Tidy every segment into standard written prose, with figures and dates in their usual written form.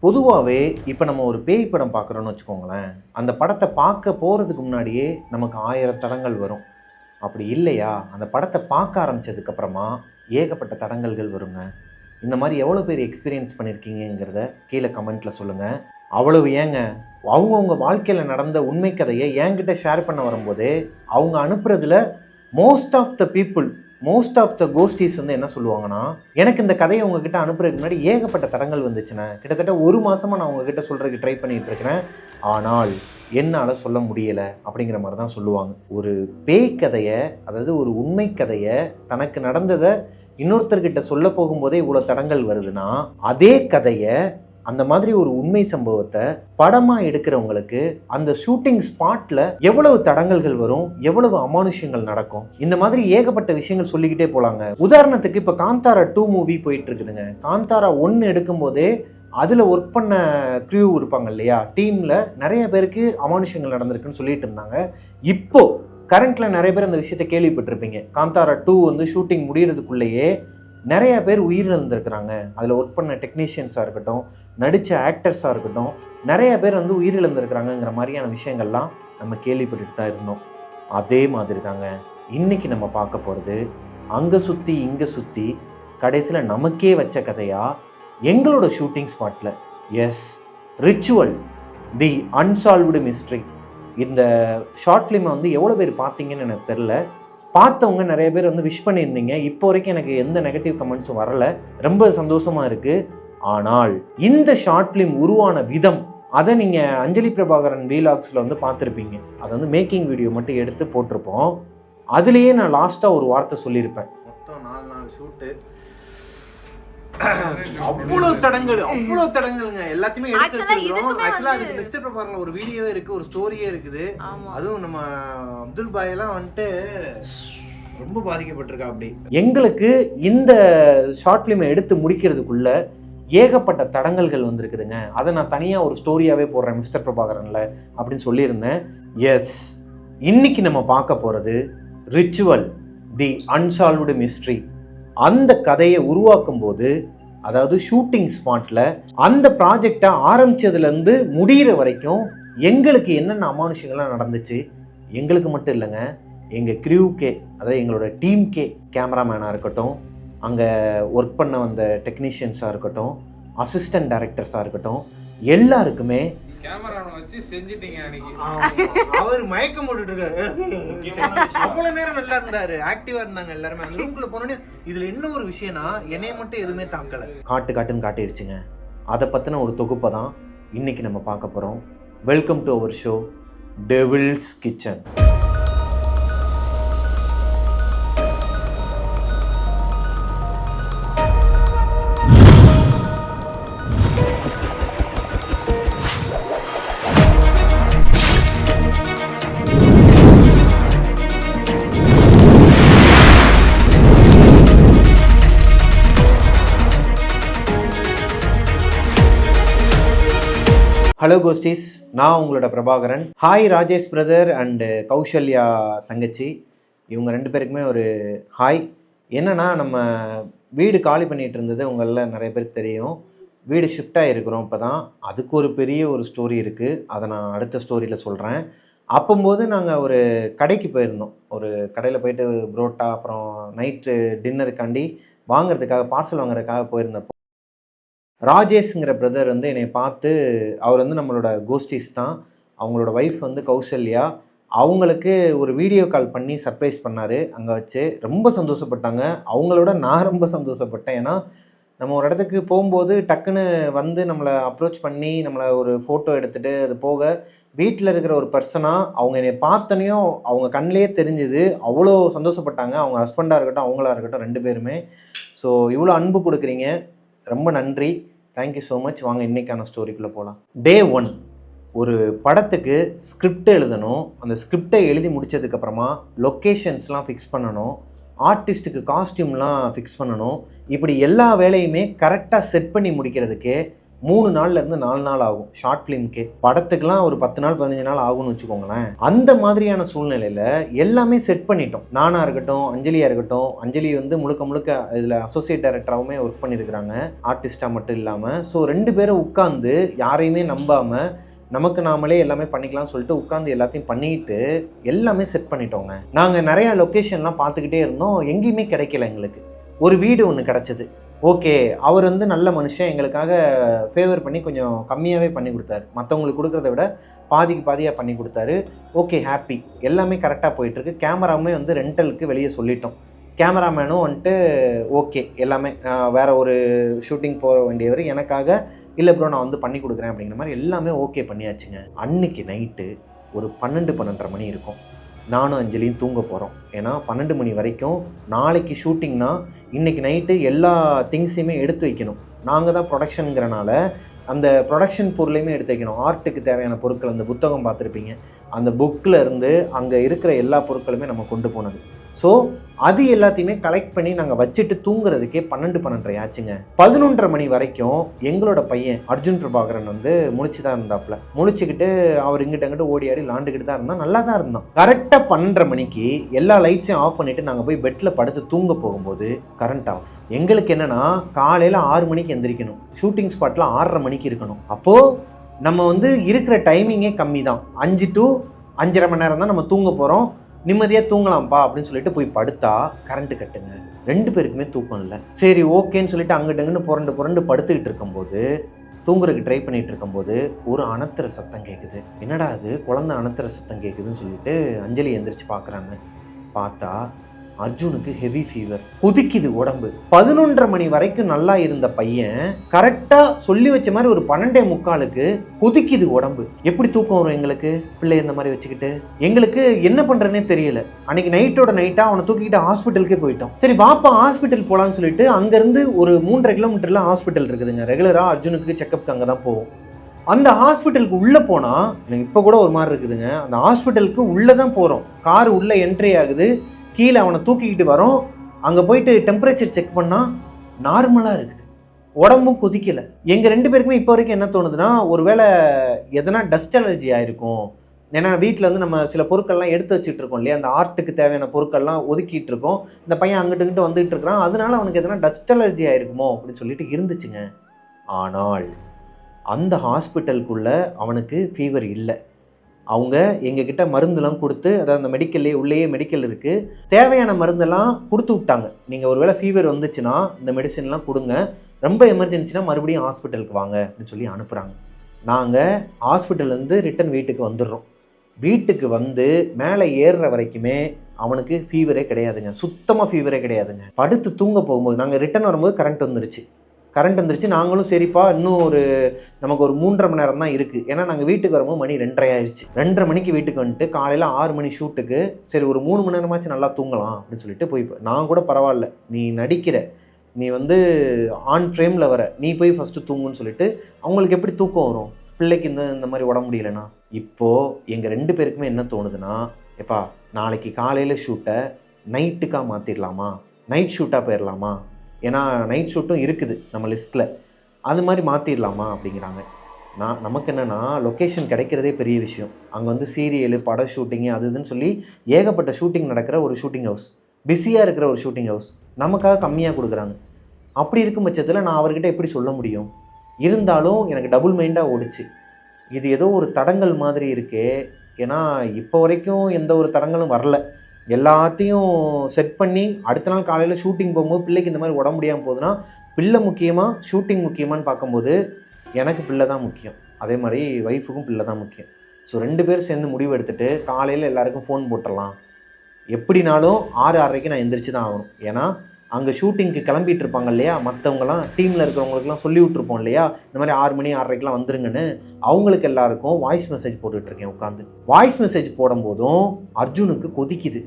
பொதுவாகவே இப்போ நம்ம ஒரு பேய் படம் பார்க்குறோன்னு வச்சுக்கோங்களேன், அந்த படத்தை பார்க்க போகிறதுக்கு முன்னாடியே நமக்கு 1000 தடங்கள் வரும். அப்படி இல்லையா, அந்த படத்தை பார்க்க ஆரம்பித்ததுக்கப்புறமா ஏகப்பட்ட தடங்கல்கள் வருங்க. இந்த மாதிரி எவ்வளோ பேர் எக்ஸ்பீரியன்ஸ் பண்ணியிருக்கீங்கிறத கீழே கமெண்ட்டில் சொல்லுங்கள். அவ்வளவு ஏங்க, அவங்கவுங்க வாழ்க்கையில் நடந்த உண்மை கதையை என்கிட்ட ஷேர் பண்ண வரும்போதே அவங்க அனுப்புறதுல மோஸ்ட் ஆஃப் த கோஸ்டீஸ் வந்து என்ன சொல்லுவாங்கன்னா, எனக்கு இந்த கதையை உங்ககிட்ட அனுப்புறதுக்கு முன்னாடி ஏகப்பட்ட தடங்கள் வந்துச்சுண்ணே, கிட்டத்தட்ட 1 மாதமாக நான் உங்ககிட்ட சொல்கிறதுக்கு ட்ரை பண்ணிகிட்டு இருக்கிறேன், ஆனால் என்னால் சொல்ல முடியலை அப்படிங்கிற மாதிரி தான் சொல்லுவாங்க. ஒரு பேய் கதையை, அதாவது ஒரு உண்மை கதையை, தனக்கு நடந்ததை இன்னொருத்தர்கிட்ட சொல்ல போகும்போதே இவ்வளோ தடங்கள் வருதுன்னா, அதே கதையை, அந்த மாதிரி ஒரு உண்மை சம்பவத்தை படமாக எடுக்கிறவங்களுக்கு அந்த ஷூட்டிங் ஸ்பாட்டில் எவ்வளவு தடங்கல்கள் வரும், எவ்வளவு அமானுஷ்யங்கள் நடக்கும், இந்த மாதிரி ஏகப்பட்ட விஷயங்கள் சொல்லிக்கிட்டே போகலாங்க. உதாரணத்துக்கு இப்போ காந்தாரா 2 மூவி போயிட்டு இருக்குதுங்க. காந்தாரா 1 எடுக்கும் போதே அதில் ஒர்க் பண்ண க்ரூ இருப்பாங்க இல்லையா, டீமில் நிறைய பேருக்கு அமானுஷ்யங்கள் நடந்திருக்குன்னு சொல்லிட்டு இருந்தாங்க. இப்போ கரண்ட்டில் நிறைய பேர் அந்த விஷயத்தை கேள்விப்பட்டிருப்பீங்க. காந்தாரா 2 வந்து ஷூட்டிங் முடிகிறதுக்குள்ளேயே நிறைய பேர் உயிரிழந்திருக்கிறாங்க. அதில் ஒர்க் பண்ண டெக்னீஷியன்ஸாக இருக்கட்டும், நடித்த ஆக்டர்ஸாக இருக்கட்டும், நிறைய பேர் வந்து உயிரிழந்திருக்கிறாங்கங்கிற மாதிரியான விஷயங்கள்லாம் நம்ம கேள்விப்பட்டுட்டு தான் இருந்தோம். அதே மாதிரி தாங்க இன்றைக்கி நம்ம பார்க்க போகிறது, அங்கே சுற்றி இங்கே சுற்றி கடைசியில் நமக்கே வச்ச கதையாக எங்களோட ஷூட்டிங் ஸ்பாட்டில். எஸ், ரிச்சுவல் தி அன்சால்வ்டு மிஸ்ட்ரி. இந்த ஷார்ட் ஃபிலிமை வந்து எவ்வளோ பேர் பார்த்தீங்கன்னு எனக்கு தெரில. பார்த்தவங்க நிறைய பேர் வந்து விஷ் பண்ணியிருந்தீங்க. இப்போ வரைக்கும் எனக்கு எந்த நெகட்டிவ் கமெண்ட்ஸும் வரலை, ரொம்ப சந்தோஷமாக இருக்குது. ஆனால் இந்த ஷார்ட் ஃபிலிம் உருவான விதம், அதை நீங்கள் அஞ்சலி பிரபாகரன் வீலாக்ஸில் வந்து பார்த்துருப்பீங்க. அதை வந்து மேக்கிங் வீடியோ மட்டும் எடுத்து போட்டிருப்போம். அதுலேயே நான் லாஸ்ட்டாக ஒரு வார்த்தை சொல்லியிருப்பேன். மொத்தம் 4 நாள் ஷூட்டு, அவ்வளோ தடங்களுங்க. எல்லாத்தையுமே எடுத்துருக்கோம். ஆக்சுவலாக அதுக்கு மிஸ்டர் பிரபாகரன் ஒரு வீடியோவே இருக்குது, ஒரு ஸ்டோரியே இருக்குது. அதுவும் நம்ம அப்துல் பாய் எல்லாம் வந்துட்டு ரொம்ப பாதிக்கப்பட்டிருக்கா. அப்படி எங்களுக்கு இந்த ஷார்ட் ஃபிலிமை எடுத்து முடிக்கிறதுக்குள்ள ஏகப்பட்ட தடங்கல்கள் வந்திருக்குதுங்க. அதை நான் தனியாக ஒரு ஸ்டோரியாகவே போடுறேன் மிஸ்டர் பிரபாகரனில் அப்படின்னு சொல்லியிருந்தேன். எஸ், இன்னைக்கு நம்ம பார்க்க போகிறது ரிச்சுவல் தி அன்சால்வ்டு மிஸ்ட்ரி. அந்த கதையை உருவாக்கும் போது, அதாவது ஷூட்டிங் ஸ்பாட்டில் அந்த ப்ராஜெக்டை ஆரம்பித்ததுலேருந்து முடிகிற வரைக்கும் எங்களுக்கு என்னென்ன அமானுஷங்கள்லாம் நடந்துச்சு, எங்களுக்கு மட்டும் இல்லைங்க, எங்கள் க்ரூக்கே, அதாவது எங்களோட டீம்கே, கேமராமேனாக இருக்கட்டும், அங்கே ஒர்க் பண்ண வந்த டெக்னீஷியன்ஸாக இருக்கட்டும், அசிஸ்டன்ட் டைரக்டர்ஸாக இருக்கட்டும், எல்லாருக்குமே கேமராவை வச்சு செஞ்சிட்டீங்க. அவர் மயக்கம் போட்டுட்டு அவ்வளோ நேரம் நல்லா இருந்தாரு, ஆக்டிவா இருந்தாங்க எல்லாருமே. அந்த ரூம்குள்ள போனோடனே இதுல என்ன ஒரு விஷயம்னா, என்னைய மட்டும் எதுவுமே தாக்கல, காட்டுன்னு காட்டிடுச்சுங்க. அதை பத்தின ஒரு தொகுப்பை தான் இன்னைக்கு நம்ம பார்க்க போறோம். Welcome to our show Devil's Kitchen. Hello ghosties, நான் உங்களோட Prabhakaran. Hi Rajesh brother and Kausalya தங்கச்சி, இவங்க 2 பேருக்குமே ஒரு ஹாய். என்னென்னா, நம்ம வீடு காலி பண்ணிகிட்டு இருந்தது உங்களில் நிறைய பேருக்கு தெரியும். வீடு ஷிஃப்ட் ஆகிருக்கிறோம் இப்போ தான். அதுக்கு ஒரு பெரிய ஒரு ஸ்டோரி இருக்குது, அதை நான் அடுத்த ஸ்டோரியில் சொல்கிறேன். அப்போம்போது நாங்கள் ஒரு கடைக்கு போயிருந்தோம். ஒரு கடையில் போயிட்டு புரோட்டா, அப்புறம் நைட்டு டின்னருக்காண்டி வாங்கிறதுக்காக, பார்சல் வாங்குறதுக்காக போயிருந்தப்போ ராஜேஷ்ங்கிற பிரதர் வந்து என்னை பார்த்து, அவர் வந்து நம்மளோட கோஸ்டீஸ் தான், அவங்களோட ஒய்ஃப் வந்து கௌசல்யா, அவங்களுக்கு ஒரு வீடியோ கால் பண்ணி சர்ப்ரைஸ் பண்ணார் அங்கே வச்சு. ரொம்ப சந்தோஷப்பட்டாங்க. அவங்களோட நான் ரொம்ப சந்தோஷப்பட்டேன். ஏன்னா நம்ம ஒரு இடத்துக்கு போகும்போது டக்குன்னு வந்து நம்மளை அப்ரோச் பண்ணி நம்மளை ஒரு ஃபோட்டோ எடுத்துகிட்டு, அது போக வீட்டில் இருக்கிற ஒரு பர்சனாக அவங்க என்னை பார்த்தனையும் அவங்க கண்ணிலே தெரிஞ்சுது. அவ்வளோ சந்தோஷப்பட்டாங்க. அவங்க ஹஸ்பண்டாக இருக்கட்டும், அவங்களா இருக்கட்டும், 2 பேருமே. ஸோ இவ்வளோ அன்பு கொடுக்குறீங்க, ரொம்ப நன்றி, தேங்க்யூ ஸோ மச். வாங்க இன்றைக்கான ஸ்டோரிக்குள்ளே போகலாம். டே 1, ஒரு படத்துக்கு ஸ்கிரிப்ட் எழுதணும். அந்த ஸ்கிரிப்டை எழுதி முடித்ததுக்கப்புறமா லொக்கேஷன்ஸ்லாம் ஃபிக்ஸ் பண்ணணும், ஆர்டிஸ்ட்டுக்கு காஸ்டியூம்லாம் ஃபிக்ஸ் பண்ணணும். இப்படி எல்லா வேலையுமே கரெக்டாக செட் பண்ணி முடிக்கிறதுக்கே 3 நாள்லேருந்து 4 நாள் ஆகும் ஷார்ட் ஃபிலிம்க்கே. படத்துக்குலாம் ஒரு 10 நாள் 15 நாள் ஆகும்னு வச்சுக்கோங்களேன். அந்த மாதிரியான சூழ்நிலையில் எல்லாமே செட் பண்ணிட்டோம். நானாக இருக்கட்டும், அஞ்சலியாக இருக்கட்டும். அஞ்சலி வந்து முழுக்க முழுக்க இதில் அசோசியேட் டைரக்டராகவுமே ஒர்க் பண்ணியிருக்கிறாங்க, ஆர்டிஸ்டாக மட்டும் இல்லாமல். ஸோ 2 பேரும் உட்காந்து யாரையுமே நம்பாமல் நமக்கு நாமளே எல்லாமே பண்ணிக்கலாம்னு சொல்லிட்டு உட்காந்து எல்லாத்தையும் பண்ணிட்டு எல்லாமே செட் பண்ணிட்டோங்க. நாங்கள் நிறையா லொக்கேஷன்லாம் பார்த்துக்கிட்டே இருந்தோம், எங்கேயுமே கிடைக்கல எங்களுக்கு. ஒரு வீடு ஒன்று கிடச்சிது. ஓகே, அவர் வந்து நல்ல மனுஷன், எங்களுக்காக ஃபேவர் பண்ணி கொஞ்சம் கம்மியாகவே பண்ணி கொடுத்தாரு. மற்றவங்களுக்கு கொடுக்குறத விட பாதிக்கு பாதியாக பண்ணி கொடுத்தாரு. Okay, happy. எல்லாமே கரெக்டாக போயிட்டுருக்கு. கேமராவுமே வந்து ரெண்டலுக்கு வெளியே சொல்லிட்டோம். கேமராமேனும் வந்துட்டு ஓகே, எல்லாமே வேறு ஒரு ஷூட்டிங் போக வேண்டியவர் எனக்காக இல்லை ப்ரோ நான் வந்து பண்ணி கொடுக்குறேன் அப்படிங்கிற மாதிரி எல்லாமே ஓகே பண்ணியாச்சுங்க. அன்னைக்கு நைட்டு ஒரு 12-12:30 மணி இருக்கும். நானும் அஞ்சலியும் தூங்க போகிறோம். ஏன்னா 12 மணி வரைக்கும் நாளைக்கு ஷூட்டிங்னா இன்றைக்கி நைட்டு எல்லா திங்ஸையுமே எடுத்து வைக்கணும். நாங்கள் தான் ப்ரொடக்ஷனுங்கிறனால அந்த ப்ரொடக்ஷன் பொருளையுமே எடுத்து வைக்கணும். ஆர்ட்டுக்கு தேவையான பொருட்கள், அந்த புத்தகம் பார்த்துருப்பீங்க, அந்த புக்கில் இருந்து அங்கே இருக்கிற எல்லா பொருட்களுமே நம்ம கொண்டு போனது. ஸோ அது எல்லாத்தையுமே கலெக்ட் பண்ணி நாங்கள் வச்சுட்டு தூங்குறதுக்கே 12-12:30 ஆச்சுங்க. 11:30 மணி வரைக்கும் எங்களோட பையன் அர்ஜுன் பிரபாகரன் வந்து முழிச்சு தான் இருந்தாப்புல. முழிச்சுக்கிட்டு அவர் இங்கிட்ட அங்கிட்ட ஓடி ஆடி லாண்டுக்கிட்டு தான் இருந்தான், நல்லா தான் இருந்தான். கரெக்டாக 12:30 மணிக்கு எல்லா லைட்ஸையும் ஆஃப் பண்ணிவிட்டு நாங்கள் போய் பெட்டில் படுத்து தூங்க போகும்போது கரண்ட் ஆஃப். எங்களுக்கு என்னென்னா காலையில் 6 மணிக்கு எந்திரிக்கணும், ஷூட்டிங் ஸ்பாட்டில் 6:30 மணிக்கு இருக்கணும். அப்போது நம்ம வந்து இருக்கிற டைமிங்கே கம்மி தான், 5 to 5:30 மணி நேரம் தான் நம்ம தூங்க போகிறோம். நிம்மதியாக தூங்கலாம்ப்பா அப்படின்னு சொல்லிட்டு போய் படுத்தா கரண்ட்டு கட்டுங்க. 2 பேருக்குமே தூக்கம் இல்லை. சரி ஓகேன்னு சொல்லிட்டு அங்கிட்டு புரண்டு படுத்துக்கிட்டு இருக்கும்போது, தூங்குறதுக்கு ட்ரை பண்ணிட்டு இருக்கும்போது ஒரு அணத்துற சத்தம் கேட்குது. என்னடா அது குழந்தை அணத்துற சத்தம் கேட்குதுன்னு சொல்லிட்டு அஞ்சலி எந்திரிச்சு பார்க்குறாங்க. பார்த்தா அர்ஜுனுக்கு ஹெவி ஃபீவர், கொதிக்குது உடம்பு. 11:30 மணி வரைக்கும் நல்லா இருந்த பையன் கரெக்டாக சொல்லி வச்ச மாதிரி ஒரு 12:45க்கு கொதிக்குது உடம்பு. எப்படி தூக்கம் வரும் எங்களுக்கு, பிள்ளை இந்த மாதிரி வச்சுக்கிட்டு? எங்களுக்கு என்ன பண்ணுறதுனே தெரியல. அன்னைக்கு நைட்டோட நைட்டாக அவனை தூக்கிக்கிட்டு ஹாஸ்பிட்டலுக்கே போயிட்டோம். சரி பாப்பா ஹாஸ்பிட்டல் போகலான்னு சொல்லிட்டு அங்கேருந்து ஒரு 3.5 கிலோமீட்டரில் ஹாஸ்பிட்டல் இருக்குதுங்க. ரெகுலராக அர்ஜுனுக்கு செக்கப்புக்கு அங்கே தான் போவோம். அந்த ஹாஸ்பிட்டலுக்கு உள்ளே போனால் எனக்கு இப்போ கூட ஒரு மாதிரி இருக்குதுங்க. அந்த ஹாஸ்பிட்டலுக்கு உள்ளே தான் போகிறோம், கார் உள்ளே என்ட்ரி ஆகுது, கீழே அவனை தூக்கிக்கிட்டு வரோம். அங்கே போயிட்டு டெம்பரேச்சர் செக் பண்ணால் நார்மலாக இருக்குது, உடம்பும் கொதிக்கலை. எங்கள் 2 பேருக்குமே இப்போ வரைக்கும் என்ன தோணுதுன்னா, ஒருவேளை எதனா டஸ்ட் அலர்ஜி ஆகிருக்கும். ஏன்னா வீட்டில் வந்து நம்ம சில பொருட்கள்லாம் எடுத்து வச்சுட்டு இருக்கோம் இல்லையா, அந்த ஆர்ட்டுக்கு தேவையான பொருட்கள்லாம் ஒதுக்கிட்டு இருக்கோம். இந்த பையன் அங்கிட்டு வந்துட்டு இருக்கிறான், அதனால அவனுக்கு எதனா டஸ்ட் அலர்ஜி ஆகிருக்குமோ அப்படின்னு சொல்லிட்டு இருந்துச்சுங்க. ஆனால் அந்த ஹாஸ்பிட்டலுக்குள்ளே அவனுக்கு ஃபீவர் இல்லை. அவங்க எங்ககிட்ட மருந்துலாம் கொடுத்து, அதாவது அந்த மெடிக்கல்லே உள்ளேயே மெடிக்கல் இருக்குது, தேவையான மருந்தெல்லாம் கொடுத்து விட்டாங்க. நீங்கள் ஒருவேளை ஃபீவர் வந்துச்சுன்னா இந்த மெடிசன்லாம் கொடுங்க, ரொம்ப எமர்ஜென்சினா மறுபடியும் ஹாஸ்பிட்டலுக்கு வாங்க அப்படின்னு சொல்லி அனுப்புகிறாங்க. நாங்கள் ஹாஸ்பிட்டல்லேருந்து ரிட்டன் வீட்டுக்கு வந்துடுறோம். வீட்டுக்கு வந்து மேலே ஏறுற வரைக்குமே அவனுக்கு ஃபீவரே கிடையாதுங்க, சுத்தமாக ஃபீவரே கிடையாதுங்க. படுத்து தூங்க போகும்போது நாங்கள் ரிட்டன் வரும்போது கரண்ட் வந்துருச்சு. நாங்களும் சரிப்பா இன்னும் நமக்கு ஒரு 3.5 மணி நேரம் தான் இருக்குது. ஏன்னா நாங்கள் வீட்டுக்கு வரும்போது மணி 2:30 ஆயிடுச்சு. 2:30 மணிக்கு வீட்டுக்கு வந்துட்டு காலையில் 6 மணி ஷூட்டுக்கு, சரி ஒரு 3 மணி நேரமாச்சும் நல்லா தூங்கலாம் அப்படின்னு சொல்லிட்டு போய், நான் கூட பரவாயில்ல நீ நடிக்கிற, நீ வந்து ஆன் ஃப்ரேமில் வர, நீ போய் ஃபஸ்ட்டு தூங்குன்னு சொல்லிட்டு அவங்களுக்கு எப்படி தூக்கம் வரும் பிள்ளைக்கு இந்த மாதிரி உடம்பு முடியலைன்னா? இப்போது எங்கள் 2 பேருக்குமே என்ன தோணுதுன்னா, எப்பா நாளைக்கு காலையில் ஷூட்டை நைட்டுக்காக மாற்றிடலாமா, நைட் ஷூட்டாக போயிடலாமா, ஏன்னா நைட் ஷூட்டும் இருக்குது நம்ம லிஸ்ட்டில், அது மாதிரி மாற்றிடலாமா அப்படிங்கிறாங்க. நமக்கு என்னென்னா லொக்கேஷன் கிடைக்கிறதே பெரிய விஷயம். அங்கே வந்து சீரியலு, பட ஷூட்டிங்கு, அது இதுன்னு சொல்லி ஏகப்பட்ட ஷூட்டிங் நடக்கிற ஒரு ஷூட்டிங் ஹவுஸ், பிஸியாக இருக்கிற ஒரு ஷூட்டிங் ஹவுஸ், நமக்காக கம்மியாக கொடுக்குறாங்க. அப்படி இருக்கும் பட்சத்தில் நான் அவர்கிட்ட எப்படி சொல்ல முடியும்? இருந்தாலும் எனக்கு டபுள் மைண்டாக ஓடிச்சு. இது ஏதோ ஒரு தடங்கல் மாதிரி இருக்கே. ஏன்னா இப்போ வரைக்கும் எந்த ஒரு தடங்களும் வரல. எல்லாத்தையும் செட் பண்ணி அடுத்த நாள் காலையில் ஷூட்டிங் போகும்போது பிள்ளைக்கு இந்த மாதிரி உடம்பு முடியாமல் போகுதுன்னா, பிள்ளை முக்கியமாக ஷூட்டிங் முக்கியமானு பார்க்கும்போது எனக்கு பிள்ளை தான் முக்கியம், அதே மாதிரி ஒய்ஃபுக்கும் பிள்ளை தான் முக்கியம். ஸோ 2 பேரும் சேர்ந்து முடிவு எடுத்துகிட்டு காலையில் எல்லாருக்கும் ஃபோன் போட்டுடலாம், எப்படினாலும் 6-6:30க்கு நான் எந்திரிச்சு தான் ஆகணும். ஏன்னா அங்கே ஷூட்டிங்க்கு கிளம்பிட்டு இருப்பாங்க இல்லையா, மற்றவங்களாம் டீமில் இருக்கிறவங்களுக்குலாம் சொல்லி விட்ருப்போம் இல்லையா, இந்த மாதிரி 6 மணி 6:30க்கெலாம் வந்துருங்கன்னு. அவங்களுக்கு எல்லாருக்கும் வாய்ஸ் மெசேஜ் போட்டுட்ருக்கேன் உட்காந்து. வாய்ஸ் மெசேஜ் போடும்போதும் அர்ஜுனுக்கு கொதிக்குது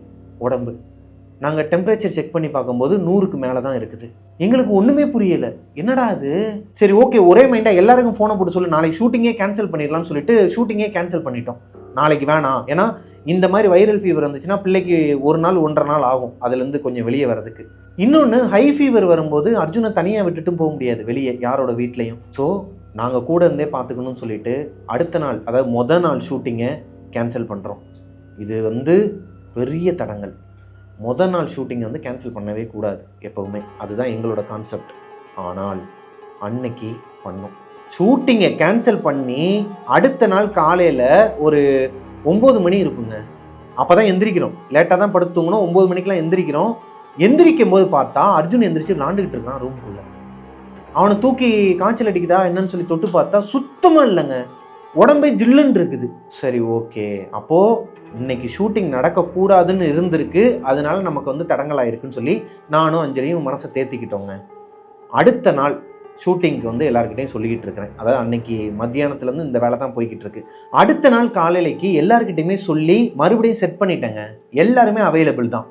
உடம்பு. நாங்கள் டெம்பரேச்சர் செக் பண்ணி பார்க்கும்போது 100க்கு மேலே தான் இருக்குது. எங்களுக்கு ஒன்றுமே புரியலை, என்னடா அது. சரி ஓகே, ஒரே மைண்டாக எல்லாருக்கும் ஃபோனை போட்டு சொல்லி நாளைக்கு ஷூட்டிங்கே கேன்சல் பண்ணிடலாம்னு சொல்லிட்டு ஷூட்டிங்கே கேன்சல் பண்ணிட்டோம். நாளைக்கு வேணாம், ஏன்னா இந்த மாதிரி வைரல் ஃபீவர் வந்துச்சுன்னா பிள்ளைக்கு 1 நாள் 1.5 நாள் ஆகும் அதுலேருந்து கொஞ்சம் வெளியே வர்றதுக்கு. இன்னொன்று, ஹை ஃபீவர் வரும்போது அர்ஜுனை தனியாக விட்டுட்டும் போக முடியாது வெளியே யாரோட வீட்லேயும். ஸோ நாங்கள் கூட இருந்தே பார்த்துக்கணும்னு சொல்லிட்டு அடுத்த நாள், அதாவது மொதல் நாள் ஷூட்டிங்கை கேன்சல் பண்ணுறோம். இது வந்து பெரிய தடங்கல். மொதல் நாள் ஷூட்டிங்கை வந்து கேன்சல் பண்ணவே கூடாது எப்போவுமே, அதுதான் எங்களோட கான்செப்ட். ஆனால் அன்னைக்கு பண்ணோம். ஷூட்டிங்கை கேன்சல் பண்ணி அடுத்த நாள் காலையில் ஒரு 9 மணி இருக்குங்க. அப்போ தான் எந்திரிக்கிறோம். லேட்டாக தான் படுத்து தூங்கணும். 9 மணிக்கெலாம் எந்திரிக்கிறோம். எந்திரிக்கும் போது பார்த்தா அர்ஜுன் எந்திரிச்சு விளாண்டுக்கிட்டு இருக்கிறான் ரூமுக்குள்ளே. அவனை தூக்கி காய்ச்சல் அடிக்குதா என்னன்னு சொல்லி தொட்டு பார்த்தா சுத்தமாக இல்லைங்க, உடம்பே ஜில்லுன்னு இருக்குது. சரி, ஓகே, அப்போது இன்னைக்கு ஷூட்டிங் நடக்கக்கூடாதுன்னு இருந்திருக்கு, அதனால நமக்கு வந்து தடங்கலாயிருக்குன்னு சொல்லி நானும் அஞ்சலியும் மனசை தேர்த்திக்கிட்டோங்க. அடுத்த நாள் ஷூட்டிங்க்கு வந்து எல்லாருக்கிட்டையும் சொல்லிக்கிட்டு இருக்கிறேன். அதாவது அன்னைக்கு மத்தியானத்துலேருந்து இந்த வேலை தான் போய்கிட்டு இருக்கு. அடுத்த நாள் காலையிலைக்கு எல்லாருக்கிட்டையுமே சொல்லி மறுபடியும் செட் பண்ணிட்டேங்க. எல்லாருமே அவைலபிள் தான்.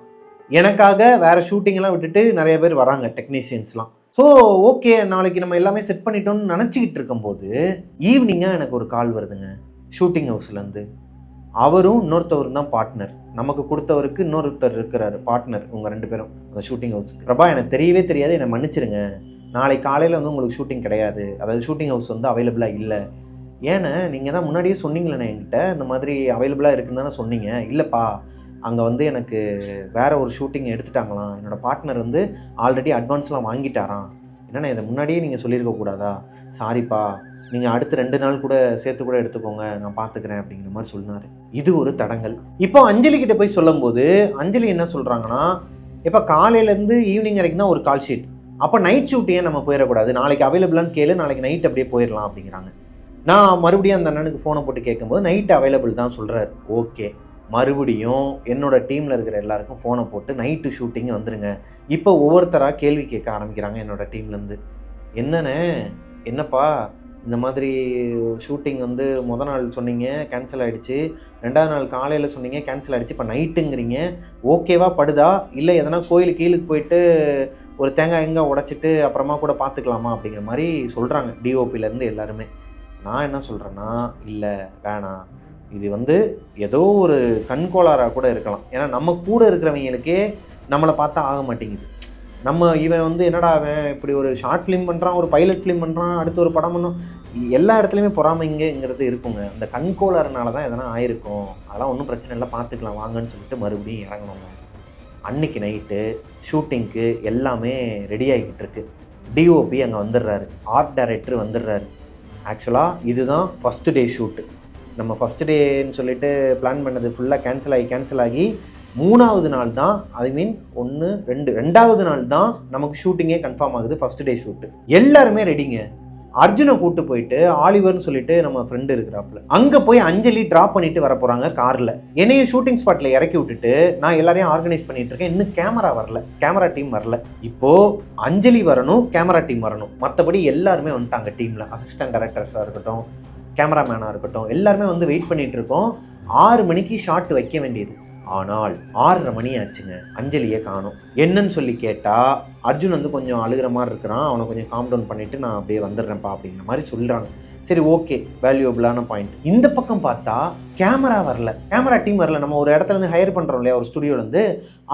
எனக்காக வேறு ஷூட்டிங்கெல்லாம் விட்டுட்டு நிறைய பேர் வராங்க, டெக்னீஷியன்ஸ்லாம். ஸோ ஓகே, நாளைக்கு நம்ம எல்லாமே செட் பண்ணிட்டோம்னு நினச்சிக்கிட்டு இருக்கும்போது ஈவினிங்காக எனக்கு ஒரு கால் வருதுங்க ஷூட்டிங் ஹவுஸ்லேருந்து. அவரும் இன்னொருத்தவரும் தான் பார்ட்னர். நமக்கு கொடுத்தவருக்கு இன்னொருத்தர் இருக்கிறாரு பார்ட்னர். உங்க 2 பேரும் அந்த ஷூட்டிங் ஹவுஸுக்கு. பிரபா, எனக்கு தெரியவே தெரியாது, என்னை மன்னிச்சிருங்க. நாளைக்கு காலையில் வந்து உங்களுக்கு ஷூட்டிங் கிடையாது, அதாவது ஷூட்டிங் ஹவுஸ் வந்து அவைலபிளாக இல்லை. ஏன்னா நீங்கள் தான் முன்னாடியே சொன்னீங்களேண்ணே என்கிட்ட, இந்த மாதிரி அவைலபிளாக இருக்குன்னு தானே சொன்னீங்க. இல்லைப்பா, அங்கே வந்து எனக்கு வேறு ஒரு ஷூட்டிங் எடுத்துட்டாங்களாம். என்னோடய பார்ட்னர் வந்து ஆல்ரெடி அட்வான்ஸ்லாம் வாங்கிட்டாராம். என்னண்ணே, இதை முன்னாடியே நீங்கள் சொல்லியிருக்க கூடாதா? சாரிப்பா, நீங்கள் அடுத்த 2 நாள் கூட சேர்த்து கூட எடுத்துக்கோங்க, நான் பார்த்துக்கிறேன் அப்படிங்கிற மாதிரி சொன்னார். இது ஒரு தடங்கல். இப்போ அஞ்சலி கிட்ட போய் சொல்லும்போது அஞ்சலி என்ன சொல்கிறாங்கன்னா, இப்போ காலையிலேருந்து ஈவினிங் வரைக்கும் தான் ஒரு கால் ஷீட், அப்போ நைட் ஷூட்டிங்கே நம்ம போயிடக்கூடாது, நாளைக்கு அவைலபிளான்னு கேளு, நாளைக்கு நைட் அப்படியே போயிடலாம் அப்படிங்கிறாங்க. நான் மறுபடியும் அந்த அண்ணனுக்கு ஃபோனை போட்டு கேட்கும்போது நைட் அவைலபிள் தான் சொல்கிறாரு. ஓகே, மறுபடியும் என்னோட டீமில் இருக்கிற எல்லாருக்கும் ஃபோனை போட்டு நைட்டு ஷூட்டிங் வந்துடுங்க. இப்போ ஒவ்வொருத்தராக கேள்வி கேட்க ஆரம்பிக்கிறாங்க என்னோடய டீம்லேருந்து. என்னப்பா இந்த மாதிரி ஷூட்டிங் வந்து மொதல் நாள் சொன்னீங்க கேன்சல் ஆகிடுச்சு, 2ஆவது நாள் காலையில் சொன்னீங்க கேன்சல் ஆகிடுச்சு, இப்போ நைட்டுங்கிறீங்க, ஓகேவா படுதா, இல்லை எதனா கீழுக்கு போயிட்டு ஒரு தேங்காய் எங்கே உடைச்சிட்டு அப்புறமா கூட பார்த்துக்கலாமா அப்படிங்கிற மாதிரி சொல்கிறாங்க டிஓபியிலேருந்து எல்லாருமே. நான் என்ன சொல்கிறேன்னா, இல்லை வேணாம், இது வந்து ஏதோ ஒரு கண்கோளாறாக கூட இருக்கலாம். ஏன்னா நம்ம கூட இருக்கிறவங்களுக்கே நம்மளை பார்த்தா ஆக மாட்டேங்குது. இவன் வந்து என்னடா அவன் இப்படி ஒரு ஷார்ட் ஃபிலிம் பண்ணுறான், ஒரு பைலட் ஃபிலிம் பண்ணுறான், அடுத்து ஒரு படம் பண்ணும், எல்லா இடத்துலையுமே பொறாமைங்கிறது இருக்குங்க. அந்த கண்கோளாறுனால தான் எதனா ஆயிருக்கும், அதெல்லாம் ஒன்றும் பிரச்சனை இல்லை, பார்த்துக்கலாம் வாங்கன்னு சொல்லிட்டு மறுபடியும் இறங்கணுங்க. அன்னைக்கு நைட்டு ஷூட்டிங்க்கு எல்லாமே ரெடி ஆகிக்கிட்டு இருக்கு. டிஓபி அங்கே வந்துடுறாரு, ஆர்ட் டைரக்டர் வந்துடுறாரு. ஆக்சுவலாக இதுதான் ஃபஸ்ட்டு டே ஷூட்டு. நம்ம ஃபஸ்ட்டு டேன்னு சொல்லிட்டு பிளான் பண்ணது ஃபுல்லாக கேன்சல் ஆகி 3ஆவது நாள் தான், ஐ மீன் 2வது நாள் தான் நமக்கு ஷூட்டிங்கே கன்ஃபார்ம் ஆகுது. ஃபஸ்ட்டு டே ஷூட்டு எல்லாருமே ரெடிங்க. அர்ஜுனை கூப்பிட்டு போயிட்டு ஆலிவர்னு சொல்லிட்டு நம்ம ஃப்ரெண்டு இருக்கிறாப்புல, அங்கே போய் அஞ்சலி ட்ராப் பண்ணிட்டு வர போகிறாங்க காரில். என்னையும் ஷூட்டிங் ஸ்பாட்டில் இறக்கி விட்டுட்டு நான் எல்லாரையும் ஆர்கனைஸ் பண்ணிட்டு இருக்கேன். இன்னும் கேமரா டீம் வரல. இப்போது அஞ்சலி வரணும், கேமரா டீம் வரணும், மற்றபடி எல்லாருமே வந்துட்டாங்க டீமில். அசிஸ்டன்ட் டைரக்டர்ஸாக இருக்கட்டும், கேமராமேனாக இருக்கட்டும், எல்லாருமே வந்து வெயிட் பண்ணிட்டு இருக்கோம். 6 மணிக்கு ஷாட் வைக்க வேண்டியது. ஆனால் 6:30 மணி ஆச்சுங்க, அஞ்சலியை காணோம். என்னன்னு சொல்லி கேட்டால் அர்ஜுன் வந்து கொஞ்சம் அழுகிற மாதிரி இருக்கிறான், அவனை கொஞ்சம் காம் டவுன் பண்ணிவிட்டு நான் அப்படியே வந்துடுறேன்ப்பா அப்படிங்கிற மாதிரி சொல்கிறாங்க. சரி, ஓகே, வேல்யூபிளான பாயிண்ட். இந்த பக்கம் பார்த்தா கேமரா டீம் வரல. நம்ம ஒரு இடத்துல இருந்து ஹையர் பண்ணுறோம் இல்லையா, ஒரு ஸ்டுடியோலேருந்து,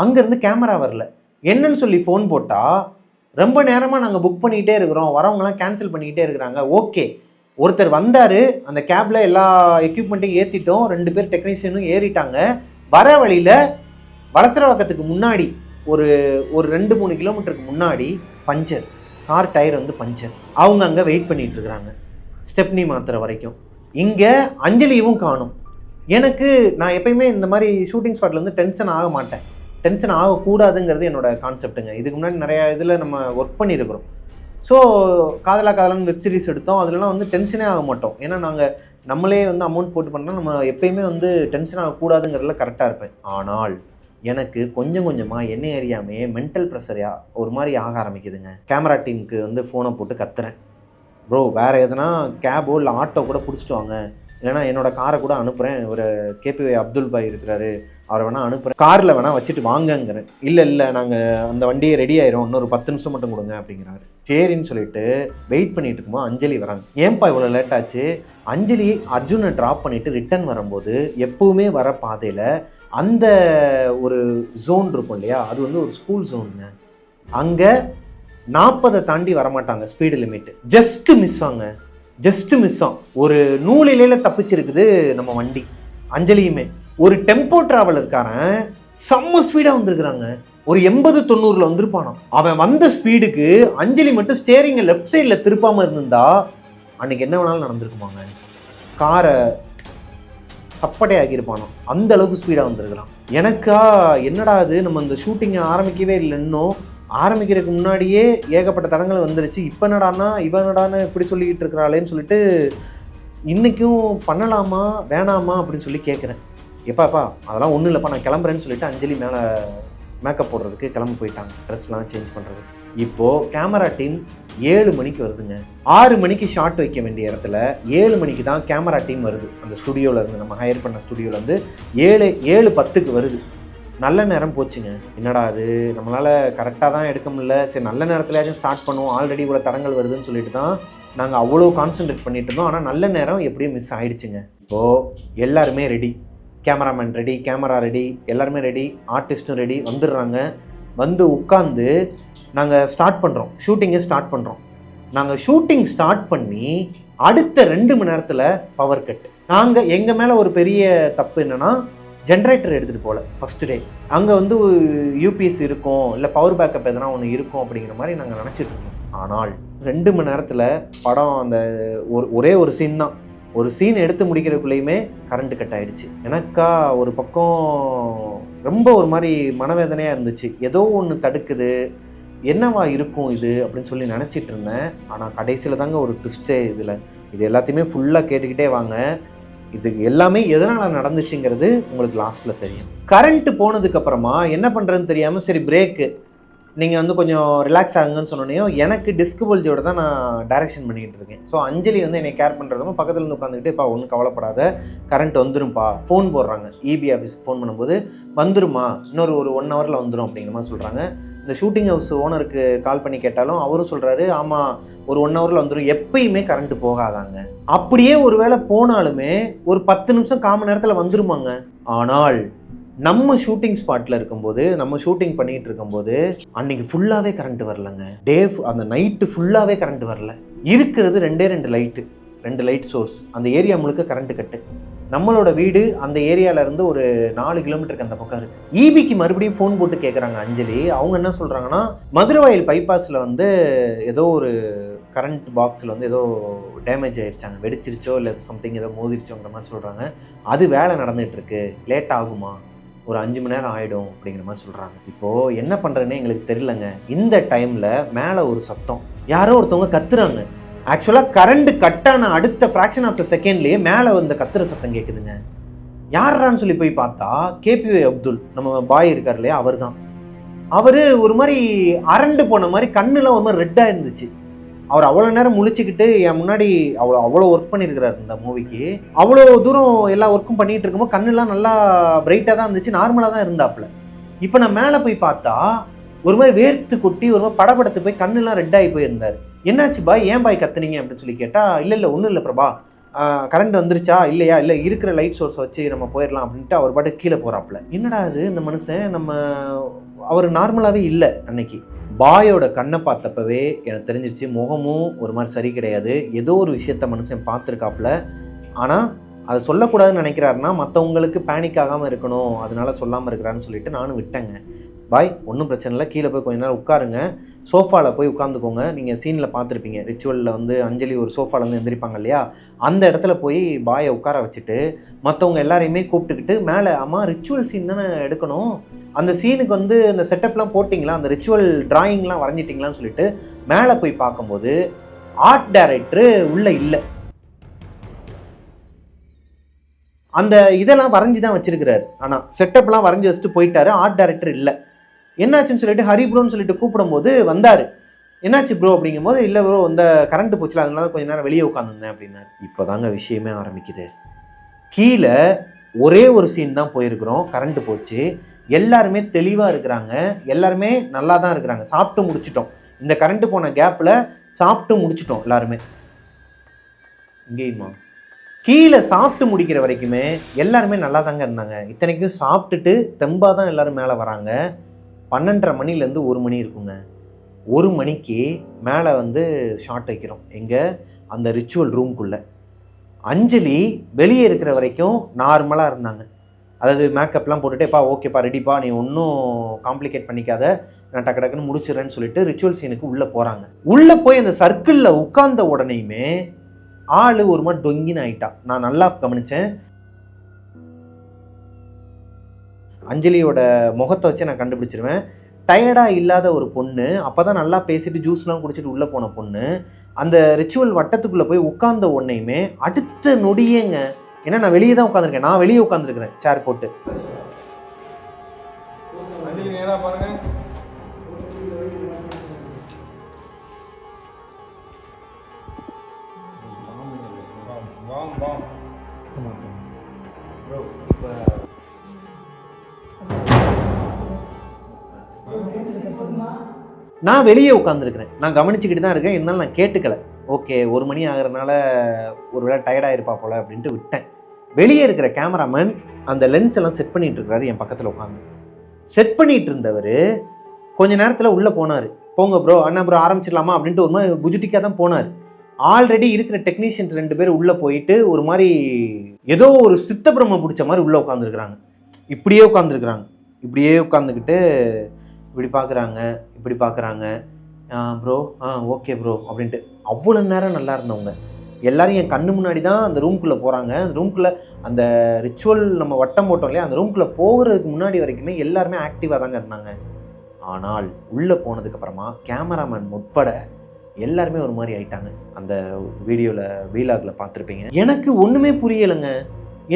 அங்கேருந்து கேமரா வரல. என்னன்னு சொல்லி ஃபோன் போட்டால், ரொம்ப நேரமாக நாங்கள் புக் பண்ணிக்கிட்டே இருக்கிறோம், வரவங்களாம் கேன்சல் பண்ணிக்கிட்டே இருக்கிறாங்க. ஓகே, ஒருத்தர் வந்தார், அந்த கேபில் எல்லா எக்யூப்மெண்ட்டையும் ஏற்றிட்டோம், 2 பேர் டெக்னீஷியனும் ஏறிட்டாங்க. வர வழியில் வலசரவாக்கத்துக்கு முன்னாடி ஒரு 2-3 கிலோமீட்டருக்கு முன்னாடி பஞ்சர், கார் டயர் வந்து பஞ்சர். அவங்க அங்கே வெயிட் பண்ணிட்டு இருக்கிறாங்க ஸ்டெப்னி மாத்திர வரைக்கும். இங்கே அஞ்சலியும் காணும். நான் எப்பயுமே இந்த மாதிரி ஷூட்டிங் ஸ்பாட்டில் வந்து டென்ஷன் ஆக மாட்டேன், டென்ஷன் ஆகக்கூடாதுங்கிறது என்னோட கான்செப்ட்டுங்க. இதுக்கு முன்னாடி நிறையா இதில் நம்ம ஒர்க் பண்ணியிருக்கிறோம். ஸோ காதலான்னு வெப் சீரிஸ் எடுத்தோம், அதிலலாம் வந்து டென்ஷனே ஆக மாட்டோம். ஏன்னா நம்மளே வந்து அமௌண்ட் போட்டு பண்ணால் நம்ம எப்பயுமே வந்து டென்ஷன் ஆகக்கூடாதுங்கிறதுல கரெக்டாக இருப்பேன். ஆனால் எனக்கு கொஞ்சம் கொஞ்சமாக என்ன அறியாமையே மென்டல் ப்ரெஷரையா ஒரு மாதிரி ஆக ஆரம்பிக்குதுங்க. கேமரா டீமுக்கு வந்து ஃபோனை போட்டு கத்துறேன், ப்ரோ வேறு எதனா கேபோ இல்லை ஆட்டோ கூட பிடிச்சிட்டு வாங்க, இல்லைனா என்னோடய காரை கூட அனுப்புகிறேன், ஒரு கேபிஒய் அப்துல் பாய் இருக்கிறாரு, அவரை வேணால் அனுப்புகிறேன், காரில் வேணால் வச்சுட்டு வாங்கங்கிறேன். இல்லை நாங்கள் அந்த வண்டியை ரெடி ஆயிரும், இன்னொரு 10 நிமிஷம் மட்டும் கொடுங்க அப்படிங்கிறாரு. சரின்னு சொல்லிட்டு வெயிட் பண்ணிட்டு இருக்கும்போது அஞ்சலி வராங்க. ஏன்பா இவ்வளோ லேட் ஆச்சு? அஞ்சலி அர்ஜுனை ட்ராப் பண்ணிவிட்டு ரிட்டர்ன் வரும்போது எப்போவுமே வர பாதையில் அந்த ஒரு ஜோன் இருக்கும் இல்லையா, அது வந்து ஒரு ஸ்கூல் ஜோனுங்க. அங்கே 40 தாண்டி வரமாட்டாங்க ஸ்பீடு லிமிட். ஜஸ்ட்டு மிஸ் ஆங்க. ஜஸ்ட் மிஸ் ஆகும். ஒரு நூலிலேயே தப்பிச்சிருக்குது நம்ம வண்டி. அஞ்சலியுமே ஒரு டெம்போ டிராவலர்காரன் செம்ம ஸ்பீடா வந்திருக்கிறாங்க. ஒரு 80-90 வந்திருப்பானோ. அவன் வந்த ஸ்பீடுக்கு அஞ்சலி மட்டும் ஸ்டேரிங்கை லெஃப்ட் சைடில் திருப்பாமல் இருந்திருந்தா அன்னைக்கு என்ன வேணாலும் நடந்திருக்குமாங்க. காரை சப்பட்டை ஆகியிருப்பானோ, அந்த அளவுக்கு ஸ்பீடாக வந்திருக்கிறான். எனக்கா என்னடா அது, நம்ம இந்த ஷூட்டிங்கை ஆரம்பிக்கவே இல்லை, இன்னும் ஆரம்பிக்கிறதுக்கு முன்னாடியே ஏகப்பட்ட தடங்கள் வந்துருச்சு, இப்போ என்னடானா இவனடான்னு இப்படி சொல்லிக்கிட்டு இருக்கிறாளேன்னு சொல்லிட்டு இன்றைக்கும் பண்ணலாமா வேணாமா அப்படின்னு சொல்லி கேட்குறேன். எப்பாப்பா அதெல்லாம் ஒன்றும் இல்லைப்பா, நான் கிளம்புறேன்னு சொல்லிட்டு அஞ்சலி மேலே மேக்கப் போடுறதுக்கு கிளம்பி போயிட்டாங்க, ட்ரெஸ்லாம் சேஞ்ச் பண்ணுறது. இப்போது கேமரா டீம் 7 மணிக்கு வருதுங்க. 6 மணிக்கு ஷாட் வைக்க வேண்டிய இடத்துல 7 மணிக்கு தான் கேமரா டீம் வருது. அந்த ஸ்டுடியோவில் இருந்து, நம்ம ஹையர் பண்ண ஸ்டுடியோவில் 7:10 வருது. நல்ல நேரம் போச்சுங்க. என்னடா அது, நம்மளால் கரெக்டாக தான் எடுக்க முடியல, சரி நல்ல நேரத்துலையாச்சும் ஸ்டார்ட் பண்ணுவோம், ஆல்ரெடி இவ்வளோ தடங்கள் வருதுன்னு சொல்லிட்டு தான் நாங்கள் அவ்வளோ கான்சென்ட்ரேட் பண்ணிட்டு இருந்தோம். ஆனால் நல்ல நேரம் எப்படியும் மிஸ் ஆகிடுச்சுங்க. இப்போது எல்லாருமே ready, cameraman ready, camera ready, எல்லாருமே ரெடி, ஆர்டிஸ்ட்டும் ரெடி, வந்துடுறாங்க. வந்து உட்காந்து நாங்கள் ஸ்டார்ட் பண்ணுறோம், ஷூட்டிங்கை ஸ்டார்ட் பண்ணுறோம். நாங்கள் ஷூட்டிங் ஸ்டார்ட் பண்ணி அடுத்த 2 மணி நேரத்தில் பவர் கட். நாங்கள் எங்கள் மேலே ஒரு பெரிய தப்பு என்னென்னா, ஜென்ரேட்டர் எடுத்துகிட்டு போகல ஃபஸ்ட்டு டே. அங்கே வந்து யூபிஎஸ் இருக்கும், இல்லை பவர் பேக்கப் எதனா ஒன்று இருக்கும் அப்படிங்கிற மாதிரி நாங்கள் நினச்சிட்டு இருந்தோம். ஆனால் 2 மணி நேரத்தில் படம் அந்த ஒரே ஒரு சீன் தான், ஒரு சீன் எடுத்து முடிக்கிறதுக்குள்ளேயுமே கரண்ட் கட் ஆகிடுச்சு. எனக்கா ஒரு பக்கம் ரொம்ப ஒரு மாதிரி மனவேதனையாக இருந்துச்சு. ஏதோ ஒன்று தடுக்குது, என்னவா இருக்கும் இது அப்படின்னு சொல்லி நினச்சிட்டு இருந்தேன். ஆனால் கடைசியில் தாங்க ஒரு ட்விஸ்ட்டே இதில். இது எல்லாத்தையுமே ஃபுல்லாக கேட்டுக்கிட்டே வாங்க. இது எல்லாமே எதனால் நடந்துச்சுங்கிறது உங்களுக்கு லாஸ்ட்டில் தெரியும். கரண்ட்டு போனதுக்கப்புறமா என்ன பண்ணுறதுன்னு தெரியாமல் சரி பிரேக்கு, நீங்கள் வந்து கொஞ்சம் ரிலாக்ஸ் ஆகுங்கன்னு சொன்னோன்னையும் எனக்கு டிஸ்க் பல்ஜோட தான் நான் டைரக்ஷன் பண்ணிக்கிட்டு இருக்கேன். ஸோ அஞ்சலி வந்து என்னை கேர் பண்ணுறதும் பக்கத்தில் இருந்து உட்காந்துக்கிட்டு, இப்போ ஒன்றும் கவலைப்படாத, கரண்ட் வந்துரும்ப்பா. ஃபோன் போடுறாங்க, இபி ஆஃபீஸ்க்கு ஃபோன் பண்ணும்போது வந்துருமா, இன்னொரு 1 ஹவரில் வந்துடும் அப்படிங்கிற மாதிரி சொல்கிறாங்க. இந்த ஷூட்டிங் ஹவுஸ் ஓனருக்கு கால் பண்ணி கேட்டாலும் அவரும் சொல்கிறாரு, ஆமாம் ஒரு 1 ஹவரில் வந்துடும், எப்பயுமே கரண்ட்டு போகாதாங்க. அப்படியே ஒரு வேளை போனாலுமே ஒரு 10 நிமிஷம் 1/4 மணி நேரத்தில் வந்துருமாங்க. ஆனால் நம்ம ஷூட்டிங் ஸ்பாட்டில் இருக்கும்போது, நம்ம ஷூட்டிங் பண்ணிகிட்டு இருக்கும்போது அன்றைக்கி ஃபுல்லாகவே கரண்ட் வரலங்க. அந்த நைட்டு ஃபுல்லாகவே கரண்ட் வரல. இருக்கிறது 2 லைட்டு, 2 லைட் சோர்ஸ். அந்த ஏரியா முழுக்க கரண்ட் கட்டு. நம்மளோட வீடு அந்த ஏரியாவிலேருந்து ஒரு 4 கிலோமீட்டருக்கு அந்த பக்கம் இருக்குது. ஈபிக்கு மறுபடியும் ஃபோன் போட்டு கேட்குறாங்க அஞ்சலி. அவங்க என்ன சொல்கிறாங்கன்னா, மதுரவாயில் பைபாஸில் வந்து ஏதோ ஒரு கரண்ட் பாக்ஸில் வந்து ஏதோ டேமேஜ் ஆகிடுச்சாங்க, வெடிச்சிருச்சோ இல்லை சம்திங் ஏதோ மோதிருச்சோங்கிற மாதிரி சொல்கிறாங்க. அது வேலை நடந்துகிட்ருக்கு, லேட் ஆகுமா, ஒரு 5 மணி நேரம் ஆகிடும் அப்படிங்கிற மாதிரி சொல்கிறாங்க. இப்போது என்ன பண்ணுறேன்னு எங்களுக்கு தெரியலங்க. இந்த டைமில் மேலே ஒரு சத்தம், யாரோ ஒருத்தவங்க கத்துறாங்க. ஆக்சுவலாக கரண்ட் கட்டான அடுத்த ஃப்ராக்ஷன் ஆஃப் த செகண்ட்லேயே மேலே வந்து கத்துற சத்தம் கேட்குதுங்க. யாரான்னு சொல்லி போய் பார்த்தா கேபிஒய் அப்துல், நம்ம பாய் இருக்கார் இல்லையா, அவர் தான். அவர் ஒரு மாதிரி அரண்டு போன மாதிரி, கண்ணுலாம் ஒரு மாதிரி ரெட்டாக இருந்துச்சு. அவர் அவ்வளோ நேரம் முழிச்சுக்கிட்டு என் முன்னாடி அவ்வளோ ஒர்க் பண்ணியிருக்கிறார் இந்த மூவிக்கு. அவ்வளோ தூரம் எல்லா ஒர்க்கும் பண்ணிகிட்டு இருக்கும்போது கண்ணுலாம் நல்லா பிரைட்டாக தான் இருந்துச்சு, நார்மலாக தான் இருந்தாப்புல. இப்போ நான் மேலே போய் பார்த்தா ஒரு மாதிரி வேர்த்து கொட்டி ஒரு மாதிரி படபடத்து போய் கண்ணுலாம் ரெட்டாகி போயிருந்தார். என்னாச்சு பாய், ஏன் பாய் கத்துனீங்க அப்படின்னு சொல்லி கேட்டால், இல்லை ஒன்றும் இல்லை பிரபா, கரண்ட் வந்துருச்சா இல்லையா, இல்லை இருக்கிற லைட் சோர்ஸை வச்சு நம்ம போயிடலாம் அப்படின்ட்டு அவர் பாட்டு கீழே போகிறாப்புல. என்னடா அது, இந்த மனுஷன் அவர் நார்மலாகவே இல்லை. அன்னைக்கு பாயோட கண்ணை பார்த்தப்பவே எனக்கு தெரிஞ்சிருச்சு, முகமும் ஒரு மாதிரி சரி கிடையாது, ஏதோ ஒரு விஷயத்த மனுஷன் பார்த்துருக்காப்புல. ஆனால் அதை சொல்லக்கூடாதுன்னு நினைக்கிறாருன்னா மற்றவங்களுக்கு பேனிக் ஆகாமல் இருக்கணும், அதனால சொல்லாமல் இருக்கிறான்னு சொல்லிட்டு நானும் விட்டேங்க. பாய் ஒன்றும் பிரச்சனை இல்லை, கீழே போய் கொஞ்ச நேரம் உட்காருங்க, சோஃபாவில் போய் உட்காந்துக்கோங்க. நீங்கள் சீனில் பார்த்துருப்பீங்க, ரிச்சுவலில் வந்து அஞ்சலி ஒரு சோஃபாவில் வந்து எந்திரிப்பாங்க இல்லையா, அந்த இடத்துல போய் பாயை உட்கார வச்சுட்டு மற்றவங்க எல்லாரையுமே கூப்பிட்டுக்கிட்டு மேலே, அம்மா ரிச்சுவல் சீன் தானே எடுக்கணும், அந்த சீனுக்கு வந்து அந்த செட்டப்லாம் போட்டிங்களா, அந்த ரிச்சுவல் டிராயிங்லாம் வரைஞ்சிட்டிங்களான்னு சொல்லிட்டு மேலே போய் பார்க்கும்போது ஆர்ட் டைரக்டரு உள்ளே இல்லை. அந்த இதெல்லாம் வரைஞ்சி தான் வச்சிருக்கிறாரு, ஆனால் செட்டப்லாம் வரைஞ்சி வச்சுட்டு போயிட்டாரு, ஆர்ட் டைரக்டர் இல்லை. என்னாச்சுன்னு சொல்லிட்டு ஹரி ப்ரோன்னு சொல்லிட்டு கூப்பிடும்போது வந்தார். என்னாச்சு ப்ரோ அப்படிங்கும்போது, இல்லை ப்ரோ இந்த கரண்ட் போச்சுல, அதனால கொஞ்சம் நேரம் வெளியே உட்காந்துருந்தேன் அப்படின்னாரு. இப்போ தாங்க விஷயமே ஆரம்பிக்குது. கீழே ஒரே ஒரு சீன் தான் போயிருக்கிறோம், கரண்ட் போச்சு, எல்லாருமே தெளிவாக இருக்கிறாங்க, எல்லாருமே நல்லா தான் இருக்கிறாங்க, சாப்பிட்டு முடிச்சிட்டோம். இந்த கரண்ட் போன கேப்பில் சாப்பிட்டு முடிச்சிட்டோம் எல்லாருமே. இங்கேயுமா கீழே சாப்பிட்டு முடிக்கிற வரைக்குமே எல்லாருமே நல்லா தாங்க இருந்தாங்க. இத்தனைக்கும் சாப்பிட்டுட்டு தெம்பாக தான் எல்லோரும் மேலே வராங்க. 12:30 மணிலேருந்து 1 மணி இருக்குங்க. 1 மணிக்கு மேலே வந்து ஷாட் வைக்கிறோம். எங்கே அந்த ரிச்சுவல் ரூம்குள்ளே. அஞ்சலி வெளியே இருக்கிற வரைக்கும் நார்மலாக இருந்தாங்க. அதாவது மேக்கப்லாம் போட்டுட்டு ஓகேப்பா ரெடிப்பா, நீ ஒன்றும் காம்ப்ளிகேட் பண்ணிக்காத, நான் டக்கு டக்குன்னு முடிச்சிடுறேன்னு சொல்லிட்டு ரிச்சுவல் சீனுக்கு உள்ளே போகிறாங்க. உள்ளே போய் அந்த சர்க்கிளில் உட்கார்ந்த உடனேயுமே ஆள் ஒரு மாதிரி டொங்கின்னு ஆயிட்டா. நான் நல்லா கவனித்தேன். அஞ்சலியோட முகத்தை வச்சு நான் கண்டுபிடிச்சிருவேன். டயர்டாக இல்லாத ஒரு பொண்ணு, அப்போ தான் நல்லா பேசிட்டு ஜூஸ்லாம் குடிச்சிட்டு உள்ளே போன பொண்ணு, அந்த ரிச்சுவல் வட்டத்துக்குள்ளே போய் உட்கார்ந்த உடனேயுமே அடுத்த நொடியேங்க, ஏன்னா நான் வெளியே தான் உட்காந்துருக்கேன், நான் வெளியே உட்காந்துருக்கிறேன் சேர் போட்டு. நான் வெளியே உட்காந்துருக்கிறேன், நான் கவனிச்சுக்கிட்டு தான் இருக்கேன், இருந்தாலும் நான் கேட்டுக்கல. ஓகே 1 மணி ஆகிறதுனால ஒரு வேளை டயர்டாக இருப்பா போல அப்படின்ட்டு விட்டேன். வெளியே இருக்கிற கேமராமேன் அந்த லென்ஸ் எல்லாம் செட் பண்ணிட்டு இருக்கிறாரு என் பக்கத்தில் உட்காந்து. செட் பண்ணிட்டு இருந்தவர் கொஞ்ச நேரத்தில் உள்ளே போனார். போங்க ப்ரோ, அண்ணா ப்ரோ ஆரம்பிச்சிடலாமா அப்படின்ட்டு ஒரு மாதிரி புஜுட்டிக்காக தான் போனார். ஆல்ரெடி இருக்கிற டெக்னீஷியன்ஸ் 2 பேர் உள்ளே போயிட்டு ஒரு மாதிரி ஏதோ ஒரு சித்த பிரம்ம பிடிச்ச மாதிரி உள்ளே உட்காந்துருக்குறாங்க. இப்படியே உட்காந்துருக்குறாங்க, இப்படியே உட்காந்துக்கிட்டு இப்படி பார்க்குறாங்க, இப்படி பார்க்குறாங்க. ப்ரோ ஓகே ப்ரோ அப்படின்ட்டு. அவ்வளோ நேரம் நல்லா இருந்தவங்க எல்லோரும் என் கண்ணு முன்னாடி தான் அந்த ரூம்குள்ளே போகிறாங்க. அந்த ரூம்குள்ளே அந்த ரிச்சுவல் நம்ம வட்டம் போட்டோம் இல்லையா, அந்த ரூம்குள்ளே போகிறதுக்கு முன்னாடி வரைக்குமே எல்லாருமே ஆக்டிவாக தாங்க இருந்தாங்க. ஆனால் உள்ளே போனதுக்கப்புறமா கேமராமேன் உட்பட எல்லாருமே ஒரு மாதிரி ஆயிட்டாங்க. அந்த வீடியோவில் வீலாகில் பார்த்துருப்பீங்க. எனக்கு ஒன்றுமே புரியலைங்க.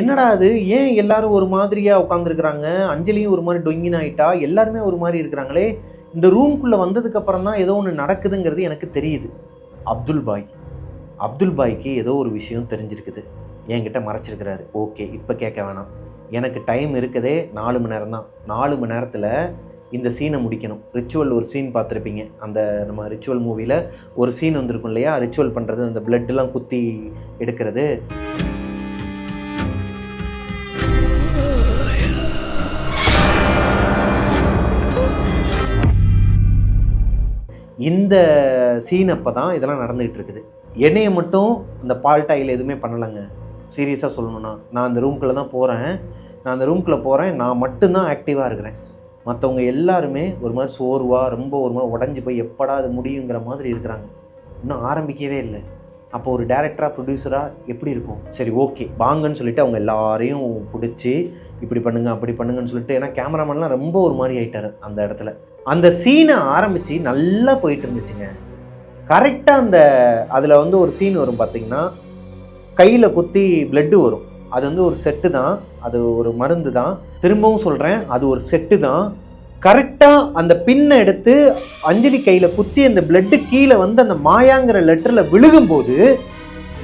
என்னடா அது, ஏன் எல்லாரும் ஒரு மாதிரியாக உட்காந்துருக்குறாங்க, அஞ்சலியும் ஒரு மாதிரி டொங்கின் ஆகிட்டா, எல்லாருமே ஒரு மாதிரி இருக்கிறாங்களே, இந்த ரூம்குள்ளே வந்ததுக்கப்புறம் தான் ஏதோ ஒன்று நடக்குதுங்கிறது எனக்கு தெரியுது. அப்துல் பாய்க்கு ஏதோ ஒரு விஷயம் தெரிஞ்சிருக்குது, என்கிட்ட மறைச்சிருக்கிறாரு. ஓகே இப்போ கேட்க வேணாம், எனக்கு டைம் இருக்குதே 4 மணி நேரம் தான். 4 மணி நேரத்தில் இந்த சீனை முடிக்கணும். ரிச்சுவல் ஒரு சீன் பார்த்துருப்பீங்க, அந்த நம்ம ரிச்சுவல் மூவியில் ஒரு சீன் வந்திருக்கும் இல்லையா, ரிச்சுவல் பண்ணுறது, அந்த பிளட்டெலாம் குத்தி எடுக்கிறது. இந்த சீன் அப்போ தான் இதெல்லாம் நடந்துகிட்டு இருக்குது. என்னையை மட்டும் அந்த பால்டாயில் எதுவுமே பண்ணலைங்க. சீரியஸாக சொல்லணுன்னா, நான் அந்த ரூம்குள்ளே தான் போகிறேன், நான் மட்டும்தான் ஆக்டிவாக இருக்கிறேன். மற்றவங்க எல்லாருமே ஒரு மாதிரி சோர்வாக, ரொம்ப ஒரு மாதிரி உடஞ்சி போய் எப்படா அது முடியுங்கிற மாதிரி இருக்கிறாங்க. இன்னும் ஆரம்பிக்கவே இல்லை. அப்போ ஒரு டைரக்டராக ப்ரொடியூசராக எப்படி இருக்கும்? சரி ஓகே வாங்கன்னு சொல்லிட்டு அவங்க எல்லாரையும் பிடிச்சி இப்படி பண்ணுங்க அப்படி பண்ணுங்கன்னு சொல்லிட்டு, ஏன்னா கேமராமேன்லாம் ரொம்ப ஒரு மாதிரி ஆகிட்டார் அந்த இடத்துல. அந்த சீனை ஆரம்பித்து நல்லா போயிட்டு இருந்துச்சுங்க. கரெக்டாக அந்த அதில் வந்து ஒரு சீன் வரும் பார்த்தீங்கன்னா, கையில் குத்தி பிளட்டு வரும். அது வந்து ஒரு செட்டு தான், அது ஒரு மருந்து தான். திரும்பவும் சொல்கிறேன், அது ஒரு செட்டு தான். கரெக்டாக அந்த பின்னை எடுத்து அஞ்சலி கையில் குத்தி அந்த பிளட்டு கீழே வந்து அந்த மாயாங்கிற லெட்டரில் விழுகும்போது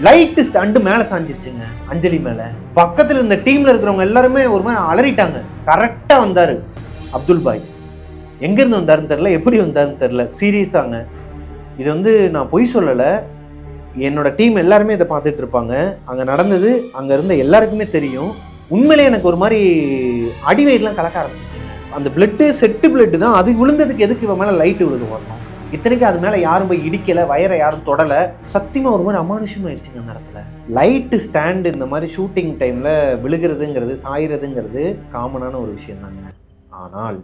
லைட்டு ஸ்டாண்டு மேலே சாஞ்சிருச்சுங்க அஞ்சலி மேலே. பக்கத்தில் இருந்த டீமில் இருக்கிறவங்க எல்லாருமே ஒரு மாதிரி அலறிட்டாங்க. கரெக்டாக வந்தார் அப்துல் பாய். எங்கேருந்து வந்தாருன்னு தெரில, எப்படி வந்தாருன்னு தெரில. சீரியஸாங்க, இது வந்து நான் பொய் சொல்லலை, என்னோட டீம் எல்லாருமே இதை பார்த்துட்டு இருப்பாங்க. அங்கே நடந்தது அங்கே இருந்த எல்லாருக்குமே தெரியும். உண்மையிலே எனக்கு ஒரு மாதிரி அடிவயிறுலாம் கலக்க ஆரம்பிச்சிருச்சுங்க. அந்த பிளட்டு செட்டு பிளட்டு தான், அது விழுந்ததுக்கு எதுக்கு இவன் மேலே லைட்டு விழுது வரணும்? இத்தனைக்கு அது மேலே யாரும் போய் இடிக்கலை, வயரை யாரும் தொடலை. சத்தியமாக ஒரு மாதிரி அமானுஷமாயிருச்சுங்க அந்த இடத்துல. லைட்டு ஸ்டாண்டு இந்த மாதிரி ஷூட்டிங் டைமில் விழுகிறதுங்கிறது, சாயிறதுங்கிறது காமனான ஒரு விஷயம் தாங்க. ஆனால்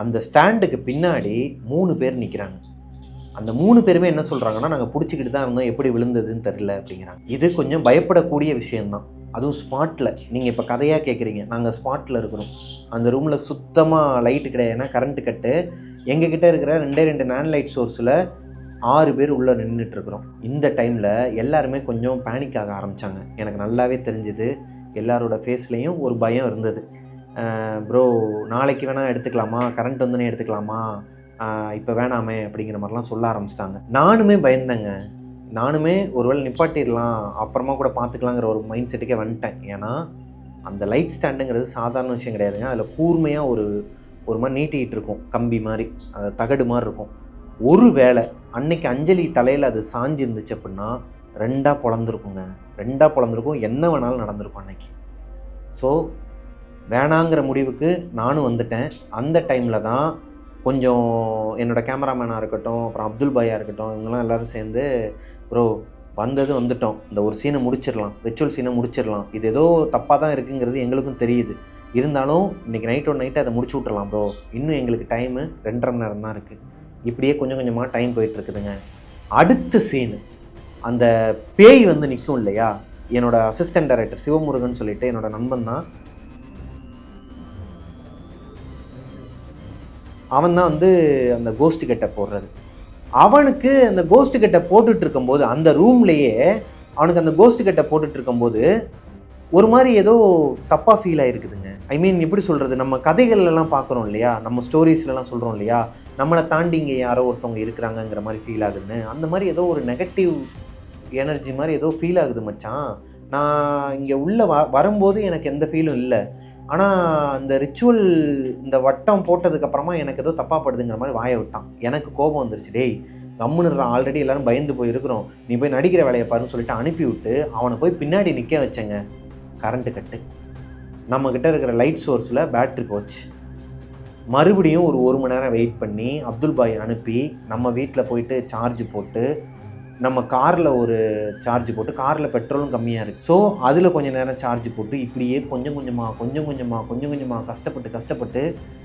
அந்த ஸ்டாண்டுக்கு பின்னாடி 3 பேர் நிற்கிறாங்க. அந்த 3 பேருமே என்ன சொல்கிறாங்கன்னா, நாங்கள் பிடிச்சிக்கிட்டு தான் இருந்தோம், எப்படி விழுந்ததுன்னு தெரில அப்படிங்கிறாங்க. இது கொஞ்சம் பயப்படக்கூடிய விஷயந்தான், அதுவும் ஸ்பாட்டில். நீங்கள் இப்போ கதையாக கேட்குறீங்க, நாங்கள் ஸ்பாட்டில் இருக்கிறோம். அந்த ரூமில் சுத்தமாக லைட்டு கிடையாது, ஏன்னா கரண்ட்டு கட்டு. எங்ககிட்ட இருக்கிற 2 நேன் லைட் சோர்ஸில் 6 பேர் உள்ளே நின்றுட்டுருக்குறோம். இந்த டைமில் எல்லாருமே கொஞ்சம் பேனிக் ஆக ஆரம்பித்தாங்க. எனக்கு நல்லாவே தெரிஞ்சுது, எல்லாரோட ஃபேஸ்லேயும் ஒரு பயம் இருந்தது. ப்ரோ நாளைக்கு வேணால் எடுத்துக்கலாமா, கரண்ட் வந்தோடனே எடுத்துக்கலாமா, இப்போ வேணாமே அப்படிங்கிற மாதிரிலாம் சொல்ல ஆரம்பிச்சிட்டாங்க. நானுமே பயந்தேங்க. நானுமே ஒருவேளை நிப்பாட்டிடலாம், அப்புறமா கூட பார்த்துக்கலாங்கிற ஒரு மைண்ட் செட்டுக்கே வந்துட்டேன். ஏன்னா அந்த லைட் ஸ்டாண்டுங்கிறது சாதாரண விஷயம் கிடையாதுங்க. அதில் கூர்மையாக ஒரு மாதிரி நீட்டிகிட்டு இருக்கும், கம்பி மாதிரி, அது தகடு மாதிரி இருக்கும். ஒரு வேளை அன்னைக்கு அஞ்சலி தலையில் அது சாஞ்சி இருந்துச்சு அப்படின்னா 2ஆக பொளந்துருக்குங்க. 2ஆக பொளந்துருக்கும், என்ன வேணாலும் நடந்திருக்கும் அன்னைக்கு. ஸோ வேணாங்கிற முடிவுக்கு நானும் வந்துட்டேன். அந்த டைமில் தான் கொஞ்சம் என்னோடய கேமராமேனாக இருக்கட்டும், அப்புறம் அப்துல் பாயாக இருக்கட்டும், இவங்கெல்லாம் எல்லோரும் சேர்ந்து ப்ரோ வந்தது வந்துட்டோம், இந்த ஒரு சீனை முடிச்சிடலாம், ரிச்சுவல் சீனை முடிச்சிடலாம், இது ஏதோ தப்பாக தான் இருக்குங்கிறது எங்களுக்கும் தெரியுது, இருந்தாலும் இன்றைக்கி நைட்டோட நைட்டு அதை முடிச்சு விட்றலாம் ப்ரோ, இன்னும் எங்களுக்கு டைமு 2.5 மணி நேரம் தான் இருக்குது. இப்படியே கொஞ்சம் கொஞ்சமாக டைம் போயிட்டுருக்குதுங்க. அடுத்த சீனு அந்த பேய் வந்து நிற்கும் இல்லையா, என்னோட அசிஸ்டன்ட் டைரக்டர் சிவமுருகன் சொல்லிட்டு என்னோட நண்பன் தான், அவன் தான் வந்து அந்த கோஸ்ட் கெட்ட போடுறது. அவனுக்கு அந்த கோஸ்ட் கெட்ட போட்டுட்டு இருக்கும்போது அந்த ரூம்லேயே அவனுக்கு அந்த கோஸ்ட் கெட்ட போட்டுட்டு இருக்கும்போது ஒரு மாதிரி ஏதோ தப்பாக ஃபீல் ஆகிருக்குதுங்க. ஐ மீன் எப்படி சொல்கிறது, நம்ம கதைகள்லாம் பார்க்குறோம் இல்லையா, நம்ம ஸ்டோரிஸ்லாம் சொல்கிறோம் இல்லையா, நம்மளை தாண்டி இங்கே யாரோ ஒருத்தவங்க இருக்கிறாங்கங்கிற மாதிரி ஃபீல் ஆகுதுன்னு, அந்த மாதிரி ஏதோ ஒரு நெகட்டிவ் எனர்ஜி மாதிரி ஏதோ ஃபீல் ஆகுது மச்சான். நான் இங்கே உள்ளே வரும்போது எனக்கு எந்த ஃபீலும் இல்லை, ஆனால் அந்த ரிச்சுவல் இந்த வட்டம் போட்டதுக்கப்புறமா எனக்கு ஏதோ தப்பாக படுதுங்கிற மாதிரி வாயை விட்டான். எனக்கு கோபம் வந்துருச்சு, டேய் கம்முன்னுறான், ஆல்ரெடி எல்லோரும் பயந்து போய் இருக்கிறோம், நீ போய் நடிக்கிற வேலையை பாருன்னு சொல்லிட்டு அனுப்பி விட்டு அவனை போய் பின்னாடி நிற்க வச்சேங்க. கரண்ட்டு கட்டு, நம்மக்கிட்ட இருக்கிற லைட் சோர்ஸில் பேட்ரி போச்சு. மறுபடியும் ஒரு மணி நேரம் வெயிட் பண்ணி அப்துல் பாய் அனுப்பி நம்ம வீட்டில் போயிட்டு சார்ஜ் போட்டு, நம்ம காரில் ஒரு சார்ஜ் போட்டு, காரில் பெட்ரோலும் கம்மியாக இருக்குது, ஸோ அதில் கொஞ்சம் நேரம் சார்ஜ் போட்டு, இப்படியே கொஞ்சம் கொஞ்சமாக கஷ்டப்பட்டு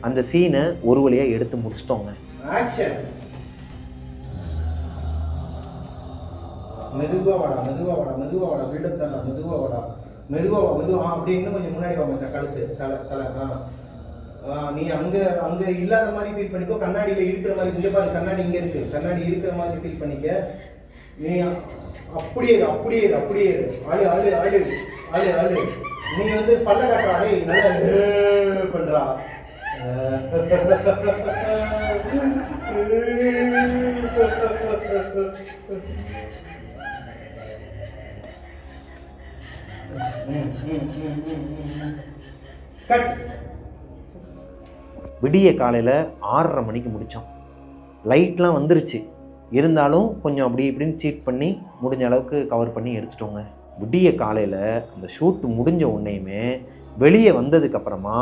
அந்த சீனை ஒரு வழியாக எடுத்து முடிச்சிட்டோங்க. மெதுவா அப்படி இன்னும் கொஞ்சம் முன்னாடி வா மச்சான், கழுத்து தலை நீ அங்க இல்லாத மாதிரி ஃபீல் பண்ணிக்கோ, கண்ணாடியில இருக்கிற மாதிரி, இங்க பாரு கண்ணாடி இங்க இருக்கு, கண்ணாடி இருக்கிற மாதிரி ஃபீல் பண்ணிக்க. நீ அப்படியே ஆளு நீ வந்து பல்ல காட்டுற ஆளே நல்லா பண்றா. விடிய காலையில் 6:30 மணிக்கு முடித்தோம். லைட்லாம் வந்துருச்சு, இருந்தாலும் கொஞ்சம் அப்படி இப்படின்னு சீட் பண்ணி முடிஞ்ச அளவுக்கு கவர் பண்ணி எடுத்துட்டோங்க. விடிய காலையில் அந்த ஷூட் முடிஞ்ச உடனேயுமே வெளியே வந்ததுக்கப்புறமா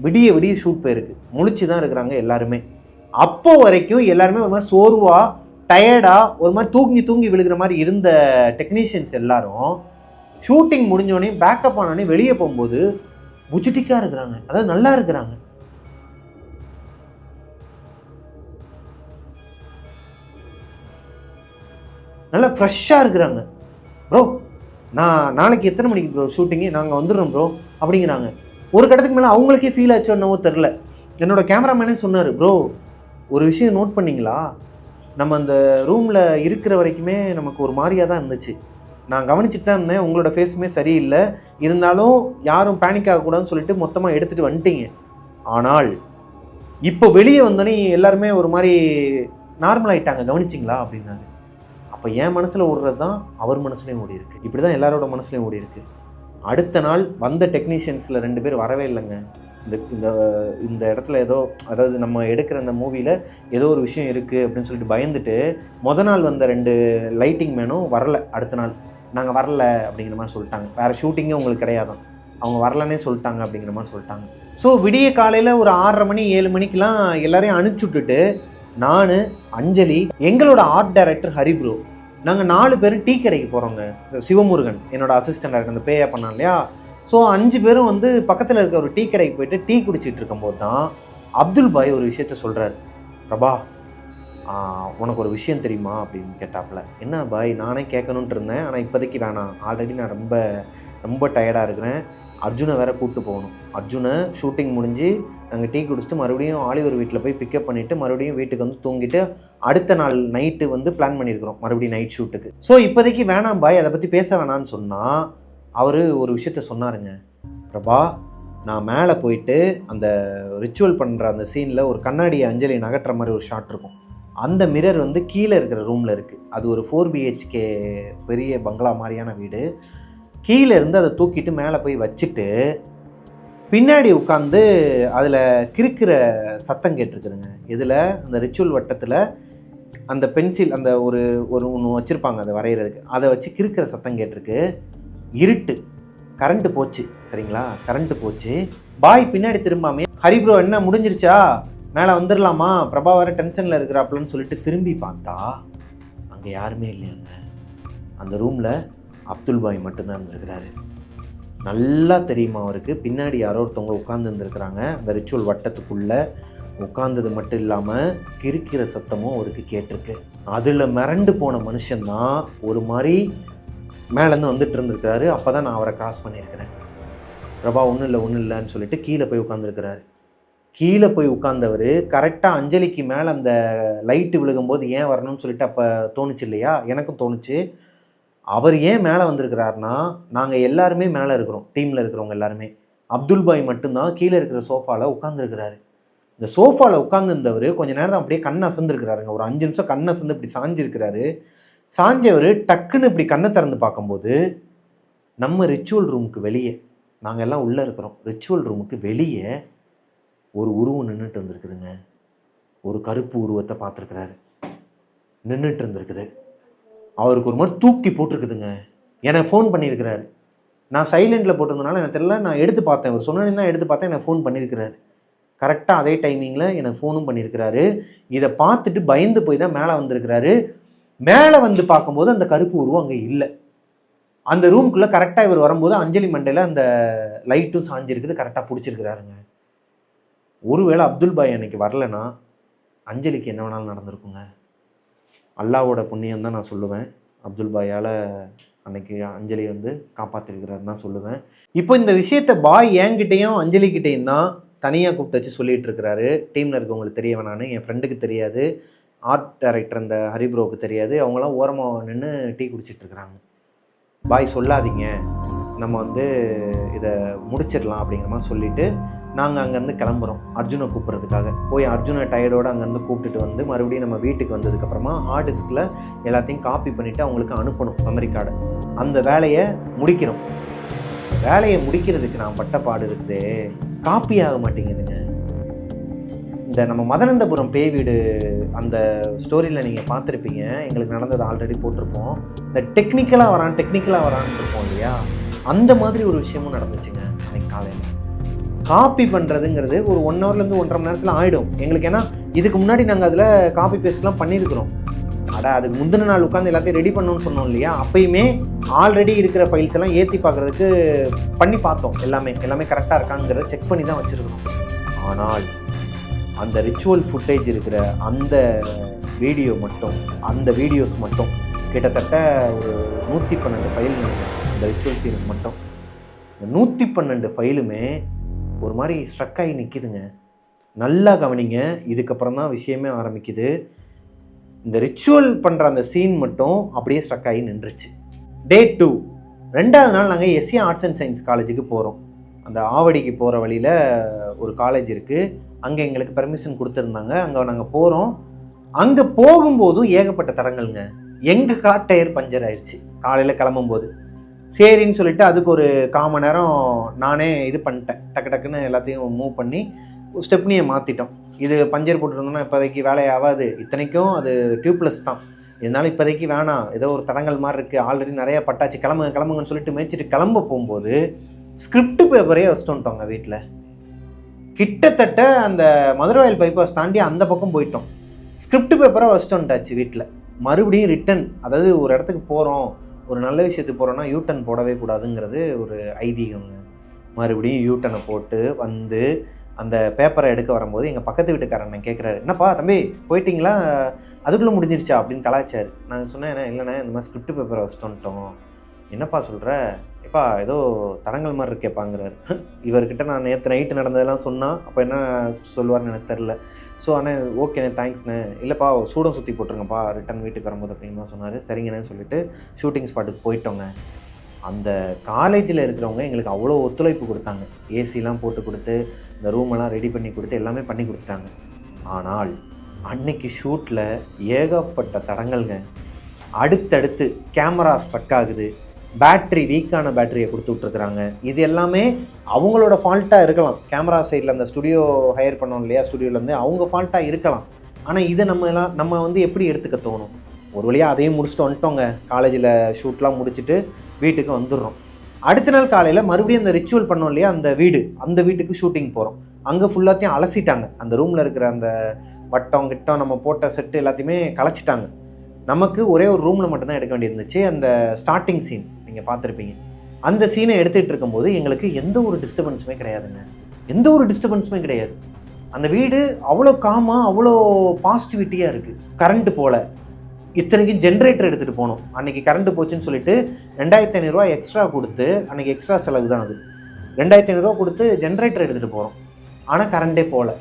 விடிய ஷூட் போயிருக்கு, முழிச்சு தான் இருக்கிறாங்க எல்லாருமே. அப்போ வரைக்கும் எல்லாருமே ஒரு மாதிரி சோர்வாக டயர்டாக ஒரு மாதிரி தூங்கி விழுகிற மாதிரி இருந்த டெக்னீஷியன்ஸ் எல்லாரும் ஷூட்டிங் முடிஞ்சோடனே பேக்கப் ஆனோடனே வெளியே போகும்போது புஜிட்டிக்காக இருக்கிறாங்க, அதாவது நல்லா இருக்கிறாங்க. நல்லா ஃப்ரெஷ்ஷாக இருக்கிறாங்க. ப்ரோ நான் நாளைக்கு எத்தனை மணிக்கு ப்ரோ ஷூட்டிங்கு, நாங்கள் வந்துடுறோம் ப்ரோ அப்படிங்கிறாங்க. ஒரு கட்டத்துக்கு மேலே அவங்களுக்கே ஃபீல் ஆச்சோ என்னவோ தெரில, என்னோடய கேமராமேனே சொன்னார், ப்ரோ ஒரு விஷயம் நோட் பண்ணிங்களா, நம்ம அந்த ரூமில் இருக்கிற வரைக்குமே நமக்கு ஒரு மாதிரியாக தான் இருந்துச்சு, நான் கவனிச்சுட்டு தான் இருந்தேன், உங்களோட ஃபேஸுமே சரியில்லை, இருந்தாலும் யாரும் பேனிக் ஆகக்கூடாதுன்னு சொல்லிட்டு மொத்தமாக எடுத்துகிட்டு வந்துட்டீங்க, ஆனால் இப்போ வெளியே வந்தோடனே எல்லாருமே ஒரு மாதிரி நார்மல் ஆகிட்டாங்க, கவனிச்சிங்களா அப்படின்னாரு. அப்போ என் மனசில் ஓடுறது தான் அவர் மனசுலையும் ஓடி இருக்குது, இப்படி தான் எல்லாரோட மனசுலையும் ஓடி இருக்குது. அடுத்த நாள் வந்த டெக்னீஷியன்ஸில் 2 பேர் வரவே இல்லைங்க. இந்த இடத்துல ஏதோ, அதாவது நம்ம எடுக்கிற அந்த மூவியில் ஏதோ ஒரு விஷயம் இருக்குது அப்படின்னு சொல்லிட்டு பயந்துட்டு நாள் வந்த 2 லைட்டிங் மேனும் வரல. அடுத்த நாள் நாங்கள் வரல அப்படிங்கிற மாதிரி சொல்லிட்டாங்க, வேறு ஷூட்டிங்கே உங்களுக்கு கிடையாதான், அவங்க வரலன்னே சொல்லிட்டாங்க அப்படிங்கிற மாதிரி சொல்லிட்டாங்க. ஸோ விடிய காலையில் ஒரு 6:30 மணி 7 மணிக்கெலாம் எல்லாரையும் அனுப்பிச்சி விட்டுட்டு நான், அஞ்சலி, எங்களோட ஆர்ட் டைரக்டர் ஹரிப்ரோ, நாங்கள் 4 பேரும் டீ கடைக்கு போகிறோங்க. சிவமுருகன் என்னோட அசிஸ்டண்டாக இருக்கு, அந்த பேயா பண்ணான் இல்லையா, ஸோ 5 பேரும் வந்து பக்கத்தில் இருக்க ஒரு டீ கடைக்கு போயிட்டு டீ குடிச்சிட்டு இருக்கும்போது தான் அப்துல் பாய் ஒரு விஷயத்த சொல்கிறார். பிரபா உனக்கு ஒரு விஷயம் தெரியுமா அப்படின்னு கேட்டாப்புல. என்ன பாய், நானே கேட்கணுன்ட்டு இருந்தேன், ஆனால் இப்போதைக்கு வேணாம், ஆல்ரெடி நான் ரொம்ப டயர்டாக இருக்கிறேன், அர்ஜுனை வேறு கூப்பிட்டு போகணும், அர்ஜுனை ஷூட்டிங் முடிஞ்சு நாங்கள் டீ குடிச்சிட்டு மறுபடியும் ஆலிவர் வீட்டில் போய் பிக்கப் பண்ணிவிட்டு மறுபடியும் வீட்டுக்கு வந்து தூங்கிட்டு அடுத்த நாள் நைட்டு வந்து பிளான் பண்ணியிருக்கிறோம் மறுபடியும் நைட் ஷூட்டுக்கு. ஸோ இப்போதைக்கு வேணாம் பாய், அதை பற்றி பேச வேணான்னு சொன்னால் அவர் ஒரு விஷயத்த சொன்னாருங்க. பிரபா நான் மேலே போயிட்டு அந்த ரிச்சுவல் பண்ணுற அந்த சீனில் ஒரு கண்ணாடியை அஞ்சலி நகட்டுற மாதிரி ஒரு ஷாட் இருக்கும், அந்த மிரர் வந்து கீழே இருக்கிற ரூமில் இருக்குது, அது ஒரு 4 BHK பெரிய பங்களா மாதிரியான வீடு, கீழே இருந்து அதை தூக்கிட்டு மேலே போய் வச்சுட்டு பின்னாடி உட்காந்து அதில் கிறுக்கிற சத்தம் கேட்டிருக்குதுங்க. இதில் அந்த ரிச்சுவல் வட்டத்தில் அந்த பென்சில் அந்த ஒரு ஒன்று வச்சுருப்பாங்க அதை வரைகிறதுக்கு, அதை வச்சு கிறுக்கிற சத்தம் கேட்டிருக்கு. இருட்டு, கரண்ட்டு போச்சு, சரிங்களா, கரண்ட்டு போச்சு. பாய் பின்னாடி திரும்பாமே, ஹரிப்ரோ என்ன முடிஞ்சிருச்சா, மேலே வந்துடலாமா, பிரபா வேறு டென்ஷனில் இருக்கிறாப்புலன்னு சொல்லிட்டு திரும்பி பார்த்தா அங்கே யாருமே இல்லையாங்க. அந்த ரூமில் அப்துல் பாய் மட்டும்தான் இருந்திருக்கிறாரு. நல்லா தெரியுமா அவருக்கு, பின்னாடி யாரோ ஒருத்தவங்க உட்காந்து இருந்திருக்கிறாங்க. அந்த ரிச்சுவல் வட்டத்துக்குள்ளே உட்காந்தது மட்டும் இல்லாமல் கிறுக்கிற சத்தமும் அவருக்கு கேட்டிருக்கு. அதில் மிரண்டு போன மனுஷன்தான் ஒரு மாதிரி மேலேருந்து வந்துட்டு இருந்திருக்கிறாரு. அப்போ தான் நான் அவரை கிராஸ் பண்ணியிருக்கிறேன். பிரபா ஒன்றும் இல்லைன்னு சொல்லிட்டு கீழே போய் உட்காந்துருக்கிறாரு. கீழே போய் உட்கார்ந்தவர் கரெக்டாக அஞ்சலிக்கு மேலே அந்த லைட்டு விழுகும்போது ஏன் வரணும்னு சொல்லிட்டு அப்போ தோணுச்சு இல்லையா, எனக்கும் தோணுச்சு. அவர் ஏன் மேலே வந்திருக்கிறாருனா, நாங்கள் எல்லாருமே மேலே இருக்கிறோம், டீமில் இருக்கிறவங்க எல்லாருமே. அப்துல் பாய் மட்டும்தான் கீழே இருக்கிற சோஃபாவில் உட்காந்துருக்கிறாரு. இந்த சோஃபாவில் உட்காந்துருந்தவர் கொஞ்சம் நேரம் அப்படியே கண் அசந்துருக்கிறாருங்க. ஒரு 5 நிமிஷம் கண் அசந்து இப்படி சாஞ்சிருக்கிறாரு. சாஞ்சவர் டக்குன்னு இப்படி கண்ணை திறந்து பார்க்கும்போது நம்ம ரிச்சுவல் ரூமுக்கு வெளியே, நாங்கள் எல்லாம் உள்ளே இருக்கிறோம், ரிச்சுவல் ரூமுக்கு வெளியே ஒரு உருவம் நின்றுட்டு இருந்திருக்குதுங்க. ஒரு கருப்பு உருவத்தை பார்த்துருக்கிறாரு, நின்றுட்டு இருந்திருக்குது. அவருக்கு ஒரு மாதிரி தூக்கி போட்டிருக்குதுங்க. எனக்கு ஃபோன் பண்ணியிருக்கிறாரு. நான் சைலண்டில் போட்டிருந்தனால எனக்கு தெரியல, நான் எடுத்து பார்த்தேன். அவர் சொன்னேன்னு தான் எடுத்து பார்த்தேன். எனக்கு ஃபோன் பண்ணியிருக்கிறாரு. கரெக்டாக அதே டைமிங்கில் எனக்கு ஃபோனும் பண்ணியிருக்கிறாரு. இதை பார்த்துட்டு பயந்து போய் தான் மேலே வந்திருக்கிறாரு. மேலே வந்து பார்க்கும்போது அந்த கருப்பு உருவம் அங்கே இல்லை. அந்த ரூம்குள்ளே கரெக்டாக இவர் வரும்போது அஞ்சலி மண்டையில் அந்த லைட்டும் சாஞ்சிருக்குது, கரெக்டாக பிடிச்சிருக்கிறாருங்க. ஒருவேளை அப்துல் பாய் அன்னைக்கு வரலைன்னா அஞ்சலிக்கு என்ன வேணாலும் நடந்திருக்குங்க. அல்லாவோட புண்ணியம் தான் நான் சொல்லுவேன். அப்துல் பாயால் அன்னைக்கு அஞ்சலி வந்து காப்பாற்றிருக்கிறாருன்னு தான் சொல்லுவேன். இப்போ இந்த விஷயத்தை பாய் என்கிட்டையும் அஞ்சலிக்கிட்டையும் தான் தனியாக கூப்பிட்டு வச்சு சொல்லிகிட்டு இருக்கிறாரு. டீமில் இருக்கவங்களுக்கு தெரிய வேணான்னு, என் ஃப்ரெண்டுக்கு தெரியாது, ஆர்ட் டைரக்டர் அந்த ஹரிப்ரோவுக்கு தெரியாது. அவங்களாம் ஓரமாக நின்று டீ குடிச்சிட்ருக்குறாங்க. பாய் சொல்லாதீங்க, நம்ம வந்து இதை முடிச்சிடலாம் அப்படிங்கிற மாதிரி சொல்லிவிட்டு நாங்கள் அங்கேருந்து கிளம்புறோம் அர்ஜுனை கூப்பிட்றதுக்காக. போய் அர்ஜுனை டயர்டோடு அங்கேருந்து கூப்பிட்டுட்டு வந்து மறுபடியும் நம்ம வீட்டுக்கு வந்ததுக்கப்புறமா ஹார்ட் டிஸ்கில் எல்லாத்தையும் காப்பி பண்ணிவிட்டு அவங்களுக்கு அனுப்பணும் மெமரி கார்டை. அந்த வேலையை முடிக்கிறோம். வேலையை முடிக்கிறதுக்கு நான் பட்ட பாடு இருக்குதே, காப்பி ஆக மாட்டேங்குதுங்க. இந்த நம்ம மதனந்தபுரம் பேய் வீடு அந்த ஸ்டோரியில் நீங்கள் பார்த்துருப்பீங்க, எங்களுக்கு நடந்தது ஆல்ரெடி போட்டிருப்போம். இந்த டெக்னிக்கலாக வரான்னு இருப்போம் இல்லையா, அந்த மாதிரி ஒரு விஷயமும் நடந்துச்சுங்க அன்றைக்கி காலையில். காப்பி பண்ணுறதுங்கிறது ஒரு 1 ஹவர்லேருந்து 1.5 மணி நேரத்தில் ஆகிடும் எங்களுக்கு. ஏன்னா இதுக்கு முன்னாடி நாங்கள் அதில் காப்பி பேஸ்ட்லாம் பண்ணியிருக்கிறோம். அதுக்கு முந்தின நாள் உட்காந்து எல்லாத்தையும் ரெடி பண்ணணும்னு சொன்னோம் இல்லையா, அப்பயுமே ஆல்ரெடி இருக்கிற ஃபைல்ஸ் எல்லாம் ஏற்றி பார்க்குறதுக்கு பண்ணி பார்த்தோம். எல்லாமே கரெக்டாக இருக்காங்கிறத செக் பண்ணி தான் வச்சுருக்கோம். ஆனால் அந்த ரிச்சுவல் ஃபுட்டேஜ் இருக்கிற அந்த வீடியோஸ் மட்டும் கிட்டத்தட்ட ஒரு 112 ஃபைல் அந்த ரிச்சுவல் சீனுக்கு மட்டும். இந்த 112 ஃபைலுமே ஒரு மாதிரி ஸ்ட்ரக் ஆகி நிற்கிதுங்க. நல்லா கவனிங்க, இதுக்கப்புறம் தான் விஷயமே ஆரம்பிக்குது. இந்த ரிச்சுவல் பண்ணுற அந்த சீன் மட்டும் அப்படியே ஸ்ட்ரக் ஆகி நின்றுச்சு. டே 2, 2வது நாள் நாங்கள் எஸ்ஏ ஆர்ட்ஸ் அண்ட் சயின்ஸ் காலேஜுக்கு போகிறோம். அந்த ஆவடிக்கு போகிற வழியில் ஒரு காலேஜ் இருக்குது. அங்கே எங்களுக்கு பெர்மிஷன் கொடுத்துருந்தாங்க. அங்கே நாங்கள் போகிறோம். அங்கே போகும்போதும் ஏகப்பட்ட தடங்கள்ங்க. எங்கள் கார் டயர் பஞ்சர் ஆயிடுச்சு காலையில் கிளம்பும்போது. சரின்னு சொல்லிட்டு அதுக்கு ஒரு 1/4 மணி நேரம் நானே இது பண்ணிட்டேன். டக்குன்னு எல்லாத்தையும் மூவ் பண்ணி ஸ்டெப்னியை மாற்றிட்டோம். இது பஞ்சர் போட்டுருந்தோம்னா இப்போதைக்கு வேலையாகாது. இத்தனைக்கும் அது டியூப்லெஸ் தான். இதனால இப்போதைக்கு வேணாம், ஏதோ ஒரு தடங்கள் மாதிரி இருக்குது, ஆல்ரெடி நிறைய பட்டாச்சு, கிளம்புங்கன்னு சொல்லிட்டு மேய்ச்சிட்டு கிளம்ப போகும்போது ஸ்கிரிப்ட் பேப்பரே வச்சுட்டு வந்துட்டோங்க வீட்டில். கிட்டத்தட்ட அந்த மதுரவாயல் பைபாஸ் தாண்டி அந்த பக்கம் போயிட்டோம். ஸ்கிரிப்ட் பேப்பரை வச்சுட்டு வந்துட்டாச்சு வீட்டில். மறுபடியும் ரிட்டன், அதாவது ஒரு இடத்துக்கு போகிறோம், ஒரு நல்ல விஷயத்துக்கு போகிறோன்னா யூட்டன் போடவே கூடாதுங்கிறது ஒரு ஐதீகங்க. மறுபடியும் யூட்டனை போட்டு வந்து அந்த பேப்பரை எடுக்க வரும்போது எங்கள் பக்கத்து வீட்டுக்காரன் கேட்குறாரு, என்னப்பா தம்பி போயிட்டீங்களா, அதுக்குள்ளே முடிஞ்சிருச்சா அப்படின்னு கலாய்ச்சார். நான் சொன்னேன், இல்லைண்ணே இந்த மாதிரி ஸ்கிரிப்ட் பேப்பரை வச்சுட்டு வந்துட்டோம். என்னப்பா சொல்கிற, எப்பா ஏதோ தடங்கள் மாதிரி இருக்கேப்பாங்கிறாரு. இவர்கிட்ட நான் நேற்று நைட்டு நடந்ததெல்லாம் சொன்னால் அப்போ என்ன சொல்லுவார்னு எனக்கு தெரில. ஸோ ஆனால் ஓகேண்ணே தேங்க்ஸ்ண்ணே, இல்லைப்பா சூடம் சுற்றி போட்டுருங்கப்பா ரிட்டன் வீட்டுக்கு வரும்போது அப்படின்னு தான் சொன்னார். சரிங்கண்ணே சொல்லிட்டு ஷூட்டிங் ஸ்பாட்டுக்கு போயிட்டோங்க. அந்த காலேஜில் இருக்கிறவங்க எங்களுக்கு அவ்வளோ ஒத்துழைப்பு கொடுத்தாங்க. ஏசிலாம் போட்டு கொடுத்து இந்த ரூமெல்லாம் ரெடி பண்ணி கொடுத்து எல்லாமே பண்ணி கொடுத்துட்டாங்க. ஆனால் அன்னைக்கு ஷூட்டில் ஏகப்பட்ட தடங்கள்ங்க. அடுத்தடுத்து கேமரா ஸ்ட்ரக் ஆகுது, பேட்ரி வீக்கான பேட்டரியை கொடுத்து விட்ருக்குறாங்க. இது எல்லாமே அவங்களோட ஃபால்ட்டாக இருக்கலாம். கேமரா சைடில் அந்த ஸ்டுடியோ ஹையர் பண்ணோம் இல்லையா, ஸ்டுடியோலேருந்து அவங்க ஃபால்ட்டாக இருக்கலாம். ஆனால் இதை நம்ம வந்து எப்படி எடுத்துக்க தோணும்? ஒரு வழியாக அதையும் முடிச்சுட்டு வந்துட்டோங்க. காலேஜில் ஷூட்லாம் முடிச்சுட்டு வீட்டுக்கு வந்துடுறோம். அடுத்த நாள் காலையில் மறுபடியும் அந்த ரிச்சுவல் பண்ணோம் இல்லையா அந்த வீட்டுக்கு ஷூட்டிங் போகிறோம். அங்கே ஃபுல்லாத்தையும் அலசிட்டாங்க. அந்த ரூமில் இருக்கிற அந்த வட்டம் கிட்டம் நம்ம போட்ட செட்டு எல்லாத்தையுமே கலைச்சிட்டாங்க. நமக்கு ஒரே ஒரு ரூமில் மட்டும்தான் எடுக்க வேண்டியிருந்துச்சு. அந்த ஸ்டார்டிங் சீன் நீங்கள் பார்த்துருப்பீங்க. அந்த சீனை எடுத்துகிட்டு இருக்கும்போது எங்களுக்கு எந்த ஒரு டிஸ்டர்பன்ஸுமே கிடையாதுங்க. எந்த ஒரு டிஸ்டர்பன்ஸுமே கிடையாது. அந்த வீடு அவ்வளோ காமாக, அவ்வளோ பாசிட்டிவிட்டியாக இருக்குது. கரண்ட்டு போல, இத்தனைக்கும் ஜென்ரேட்டர் எடுத்துகிட்டு போனோம். அன்றைக்கி கரண்ட்டு போச்சுன்னு சொல்லிட்டு 2500 ரூபா எக்ஸ்ட்ரா கொடுத்து, அன்றைக்கி எக்ஸ்ட்ரா செலவு தான் அது, 2500 ரூபா கொடுத்து ஜென்ரேட்டர் எடுத்துகிட்டு போகிறோம். ஆனால் கரண்ட்டே போகல.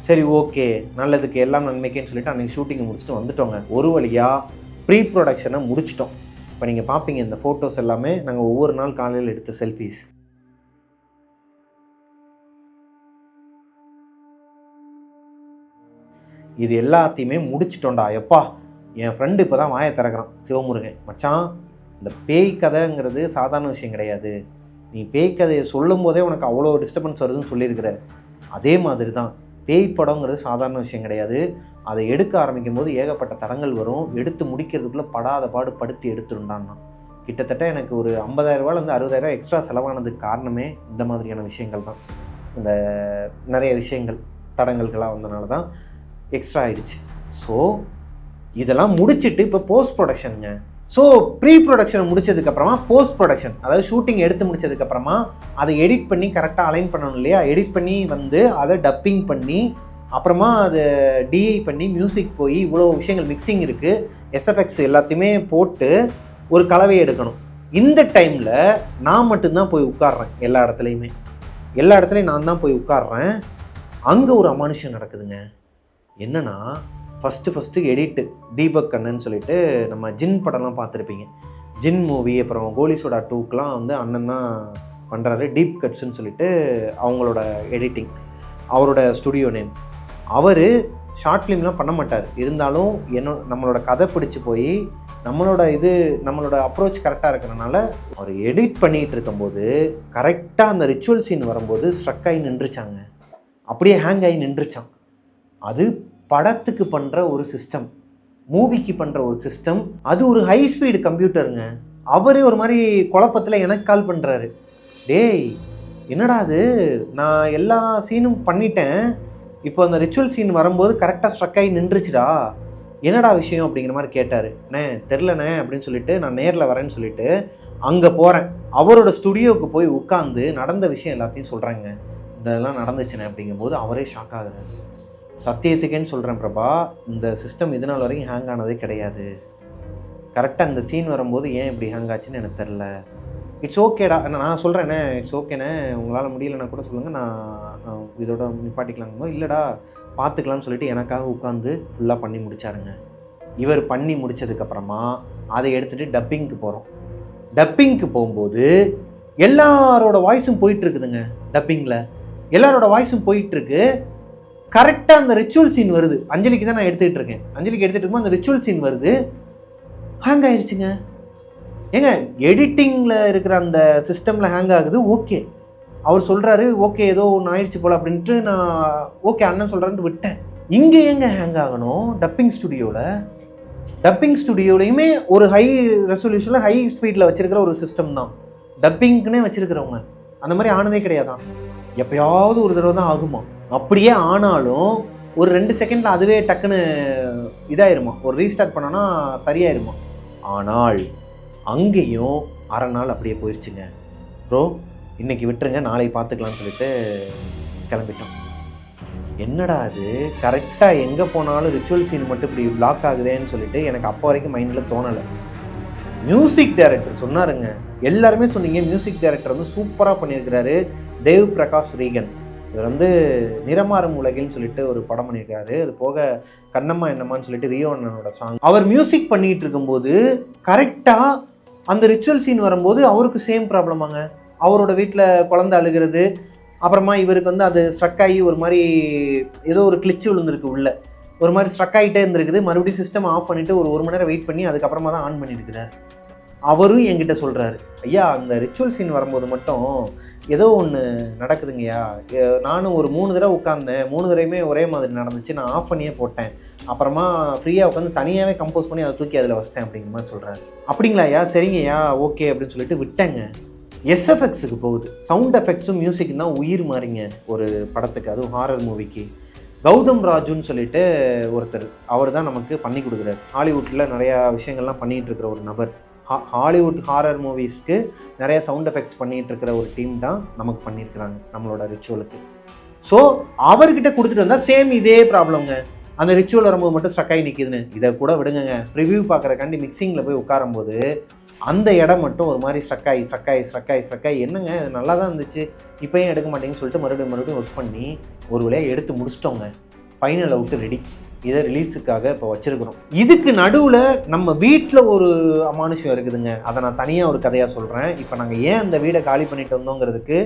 சரி, ஓகே, நல்லதுக்கு எல்லாம் நன்மைக்கேன்னு சொல்லிட்டு அன்றைக்கி ஷூட்டிங்கை முடிச்சுட்டு வந்துட்டோங்க. ஒரு வழியாக ப்ரீ ப்ரொடக்ஷனை முடிச்சிட்டோம். இப்போ நீங்கள் பார்ப்பீங்க இந்த ஃபோட்டோஸ் எல்லாமே நாங்கள் ஒவ்வொரு நாள் காலையில் எடுத்த செல்ஃபீஸ். இது எல்லாத்தையுமே முடிச்சிட்டோண்டா. எப்பா, என் ஃப்ரெண்டு இப்போ தான் வாயை திறக்கிறான், சிவமுருகன். மச்சான், இந்த பேய் கதைங்கிறது சாதாரண விஷயம் கிடையாது. நீ பேய் கதையை சொல்லும் போதே உனக்கு அவ்வளோ டிஸ்டர்பன்ஸ் வருதுன்னு சொல்லியிருக்கிற. அதே மாதிரி தான் பேய் படங்கிறது சாதாரண விஷயம் கிடையாது. அதை எடுக்க ஆரம்பிக்கும் போது ஏகப்பட்ட தடங்கள் வரும். எடுத்து முடிக்கிறதுக்குள்ளே படாத பாடு படுத்தி எடுத்துருண்டான்னா. கிட்டத்தட்ட எனக்கு ஒரு 50,000 ரூபாயிலேருந்து 60,000 ரூபா எக்ஸ்ட்ரா செலவானதுக்கு காரணமே இந்த மாதிரியான விஷயங்கள் தான். இந்த நிறைய விஷயங்கள் தடங்கல்களாக வந்தனால தான் எக்ஸ்ட்ரா ஆயிடுச்சு. ஸோ இதெல்லாம் முடிச்சுட்டு இப்போ போஸ்ட் ப்ரொடக்ஷனுங்க. ஸோ ப்ரீ ப்ரொடக்ஷனை முடிச்சதுக்கப்புறமா போஸ்ட் ப்ரொடக்ஷன், அதாவது ஷூட்டிங் எடுத்து முடிச்சதுக்கப்புறமா அதை எடிட் பண்ணி கரெக்டாக அலைன் பண்ணணும் இல்லையா? எடிட் பண்ணி வந்து அதை டப்பிங் பண்ணி அப்புறமா அதை டிஐ பண்ணி மியூசிக் போய் இவ்வளோ விஷயங்கள் மிக்சிங் இருக்குது, எஸ்எஃப்எக்ஸ் எல்லாத்தையுமே போட்டு ஒரு கலவையை எடுக்கணும். இந்த டைமில் நான் மட்டும்தான் போய் உட்கார்றேன். எல்லா இடத்துலையும் நான் தான் போய் உட்கார்றேன். அங்கே ஒரு அமானுஷம் நடக்குதுங்க. என்னன்னா, ஃபஸ்ட்டு எடிட்டு தீபக் கண்ணன் சொல்லிட்டு நம்ம ஜின் படம்லாம் பார்த்துருப்பீங்க. ஜின் மூவி, அப்புறம் கோலி சோடா 2க்குலாம் வந்து அண்ணன் தான் பண்ணுறாரு. டீப் கட்ஸ்ன்னு சொல்லிட்டு அவங்களோட எடிட்டிங், அவரோட ஸ்டுடியோ நேம். அவர் ஷார்ட் ஃபிலிம்லாம் பண்ண மாட்டார். இருந்தாலும் நம்மளோட கதை பிடிச்சி போய் நம்மளோட அப்ரோச் கரெக்டாக இருக்கிறனால அவர் எடிட் பண்ணிகிட்டு இருக்கும்போது கரெக்டாக அந்த ரிச்சுவல் சீன் வரும்போது ஸ்ட்ரக் ஆகி நின்றுச்சாங்க. அப்படியே ஹேங் ஆகி நின்றுச்சான். அது படத்துக்கு பண்ணுற ஒரு சிஸ்டம், மூவிக்கு பண்ணுற ஒரு சிஸ்டம். அது ஒரு ஹை ஸ்பீடு கம்ப்யூட்டருங்க. அவரே ஒரு மாதிரி குழப்பத்தில் எனக்கு கால் பண்ணுறாரு. டேய், என்னடா அது, நான் எல்லா சீனும் பண்ணிட்டேன், இப்போ அந்த ரிச்சுவல் சீன் வரும்போது கரெக்டாக ஸ்ட்ரக் ஆகி நின்றுச்சுடா, என்னடா விஷயம் அப்படிங்கிற மாதிரி கேட்டார். அண்ணே தெரிலண்ணே அப்படின்னு சொல்லிட்டு நான் நேரில் வரேன்னு சொல்லிட்டு அங்கே போகிறேன். அவரோட ஸ்டுடியோவுக்கு போய் உட்காந்து நடந்த விஷயம் எல்லாத்தையும் சொல்கிறாங்க. இதெல்லாம் நடந்துச்சுண்ணே அப்படிங்கும்போது அவரே ஷாக் ஆகுறாரு. சத்தியத்துக்கேன்னு சொல்கிறேன் பிரபா, இந்த சிஸ்டம் இது நாள் வரைக்கும் ஹேங் ஆனதே கிடையாது. கரெக்டாக இந்த சீன் வரும்போது ஏன் இப்படி ஹேங் ஆச்சுன்னு எனக்கு தெரில. இட்ஸ் ஓகேடா, நான் சொல்கிறேண்ணே, இட்ஸ் ஓகேண்ணே, உங்களால் முடியலைன்னா கூட சொல்லுங்கள், நான் இதோட நிப்பாட்டிக்கலாங்கோ. இல்லைடா பார்த்துக்கலான்னு சொல்லிட்டு எனக்காக உட்காந்து ஃபுல்லாக பண்ணி முடித்தாருங்க. இவர் பண்ணி முடித்ததுக்கப்புறமா அதை எடுத்துகிட்டு டப்பிங்க்கு போகிறோம். டப்பிங்க்கு போகும்போது எல்லாரோட வாய்ஸும் போயிட்டுருக்குதுங்க. டப்பிங்கில் எல்லாரோட வாய்ஸும் போயிட்டுருக்கு. கரெக்டாக அந்த ரிச்சுவல் சீன் வருது. அஞ்சலிக்கு தான் நான் எடுத்துகிட்டு இருக்கேன். அஞ்சலிக்கு எடுத்துகிட்டு இருக்கும்போது அந்த ரிச்சுவல் சீன் வருது, ஹேங் ஆயிடுச்சுங்க. ஏங்க, எடிட்டிங்கில் இருக்கிற அந்த சிஸ்டமில் ஹேங் ஆகுது, ஓகே. அவர் சொல்கிறாரு ஓகே ஏதோ ஒன்று ஆயிடுச்சு போல் அப்படின்ட்டு நான் ஓகே அண்ணன் சொல்கிறான்ட்டு விட்டேன். இங்கே எங்கே ஹேங் ஆகணும்? டப்பிங் ஸ்டுடியோலையுமே ஒரு ஹை ரெசல்யூஷனில் ஹை ஸ்பீடில் வச்சுருக்கிற ஒரு சிஸ்டம் தான் டப்பிங்க்குன்னே வச்சுருக்கிறவங்க. அந்த மாதிரி ஆனதே கிடையாதான். எப்போயாவது ஒரு தடவை தான் ஆகுமா. அப்படியே ஆனாலும் ஒரு 2 செகண்டில் அதுவே டக்குன்னு இதாயிருமா, ஒரு ரீஸ்டார்ட் பண்ணோன்னா சரியாயிருமா. ஆனால் அங்கேயும் அரை நாள் அப்படியே போயிடுச்சுங்க. ப்ரோ இன்றைக்கி விட்டுருங்க, நாளைக்கு பார்த்துக்கலான்னு சொல்லிட்டு கிளம்பிட்டோம். என்னடா அது, கரெக்டாக எங்கே போனாலும் ரிச்சுவல் சீன் மட்டும் இப்படி பிளாக் ஆகுதேன்னு சொல்லிட்டு எனக்கு அப்போ வரைக்கும் மைண்டில் தோணலை. மியூசிக் டைரக்டர் சொன்னாருங்க, எல்லாருமே சொன்னீங்க மியூசிக் டைரக்டர் வந்து சூப்பராக பண்ணியிருக்கிறாரு தேவ் பிரகாஷ் ரீகன். இவர் வந்து நிறமாறும் உலகில்னு சொல்லிட்டு ஒரு படம் பண்ணியிருக்காரு. அது போக கண்ணம்மா என்னம்மான்னு சொல்லிட்டு ரியோ அண்ணனோட சாங். அவர் மியூசிக் பண்ணிகிட்டு இருக்கும்போது கரெக்டாக அந்த ரிச்சுவல் சீன் வரும்போது அவருக்கு சேம் ப்ராப்ளமாங்க. அவரோட வீட்டில் குழந்தை அழுகிறது, அப்புறமா இவருக்கு வந்து அது ஸ்ட்ரக் ஆகி ஒரு மாதிரி ஏதோ ஒரு கிளிச்சு விழுந்திருக்கு, உள்ள ஒரு மாதிரி ஸ்ட்ரக் ஆகிட்டே இருந்திருக்குது. மறுபடியும் சிஸ்டம் ஆஃப் பண்ணிவிட்டு ஒரு 1 மணி நேரம் வெயிட் பண்ணி அதுக்கப்புறமா தான் ஆன் பண்ணியிருக்கிறார். அவரும் என்கிட்ட சொல்கிறாரு, ஐயா அந்த ரிச்சுவல் சீன் வரும்போது மட்டும் ஏதோ ஒன்று நடக்குதுங்கய்யா, நானும் ஒரு 3 தடவை உட்காந்தேன், 3 தடவையுமே ஒரே மாதிரி நடந்துச்சு, நான் ஆஃப் பண்ணியே போட்டேன், அப்புறமா ஃப்ரீயாக உட்காந்து தனியாகவே கம்போஸ் பண்ணி அதை தூக்கி அதில் வச்சிட்டேன் அப்படிங்கிற மாதிரி சொல்கிறாரு. அப்படிங்களாயா, சரிங்கய்யா ஓகே அப்படின்னு சொல்லிட்டு விட்டேங்க. எஸ்எஃப்எக்ஸுக்கு போகுது. சவுண்ட் எஃபெக்ட்ஸும் மியூசிக்கும் தான் உயிர் மாறிங்க ஒரு படத்துக்கு, அதுவும் ஹாரர் மூவிக்கு. கௌதம் ராஜுன்னு சொல்லிட்டு ஒருத்தர், அவர் தான் நமக்கு பண்ணி கொடுக்குறாரு. ஹாலிவுட்டில் நிறையா விஷயங்கள்லாம் பண்ணிகிட்டு இருக்கிற ஒரு நபர். ஹாலிவுட் ஹாரர் மூவிஸ்க்கு நிறைய சவுண்ட் எஃபெக்ட்ஸ் பண்ணிகிட்டு இருக்கிற ஒரு டீம் தான் நமக்கு பண்ணியிருக்கிறாங்க நம்மளோட ரிச்சுவலுக்கு. ஸோ அவர்கிட்ட கொடுத்துட்டு வந்தால் சேம் இதே ப்ராப்ளம்ங்க. அந்த ரிச்சுவல் வரும்போது மட்டும் ஸ்ட்ரக் ஆகி நிற்கிதுன்னு இதை கூட விடுங்க. ரிவ்யூ பார்க்குறக்காண்டி மிக்சிங்கில் போய் உட்காரும்போது அந்த இடம் மட்டும் ஒரு மாதிரி ஸ்ட்ரக் ஆகி என்னங்க இது நல்லா தான் இருந்துச்சு, இப்போயும் எடுக்க மாட்டேங்குன்னு சொல்லிட்டு மறுபடியும் ஒர்க் பண்ணி ஒரு வழியாக எடுத்து முடிச்சிட்டோங்க. Final out ready. இதை ரிலீஸுக்காக இப்போ வச்சுருக்கிறோம். இதுக்கு நடுவில் நம்ம வீட்டில் ஒரு அமானுஷம் இருக்குதுங்க. அதை நான் தனியாக ஒரு கதையாக சொல்கிறேன். இப்போ நாங்கள் ஏன் அந்த வீடை காலி பண்ணிட்டு வந்தோங்கிறதுக்கு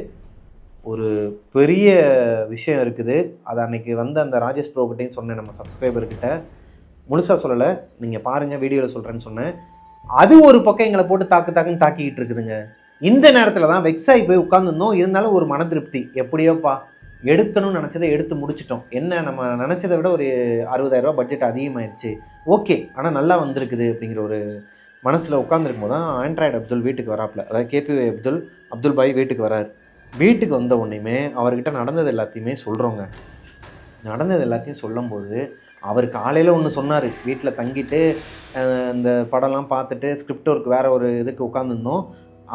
ஒரு பெரிய விஷயம் இருக்குது. அது அன்றைக்கி வந்து அந்த ராஜேஷ் ப்ரோகிட்டையும் சொன்னேன், நம்ம சப்ஸ்கிரைபர்கிட்ட. முழுசாக சொல்லலை, நீங்கள் பாருங்கள் வீடியோவில் சொல்கிறேன்னு சொன்னேன். அது ஒரு பக்கம் எங்களை போட்டு தாக்குன்னு தாக்கிக்கிட்டு இருக்குதுங்க. இந்த நேரத்தில் தான் வெக்ஸாகி போய் உட்காந்துருந்தோம். இருந்தாலும் ஒரு மன திருப்தி, எப்படியோப்பா எடுக்கணும்னு நினச்சதை எடுத்து முடிச்சிட்டோம். என்ன நம்ம நினச்சதை விட ஒரு 60,000 ரூபா பட்ஜெட் அதிகமாகிடுச்சு, ஓகே, ஆனால் நல்லா வந்திருக்குது அப்படிங்கிற ஒரு மனசில் உட்காந்துருக்கும் போது தான் ஆண்ட்ராய்டு அப்துல் வீட்டுக்கு வராப்பில். அதாவது கேபி அப்துல் பாய் வீட்டுக்கு வராரு. வீட்டுக்கு வந்த உடனேயுமே அவர்கிட்ட நடந்தது எல்லாத்தையுமே சொல்கிறோங்க. நடந்தது எல்லாத்தையும் சொல்லும்போது அவர் காலையில் ஒன்று சொன்னார். வீட்டில் தங்கிட்டு இந்த படம்லாம் பார்த்துட்டு ஸ்கிரிப்ட் ஒர்க் வேறு ஒரு இதுக்கு உட்காந்துருந்தோம்.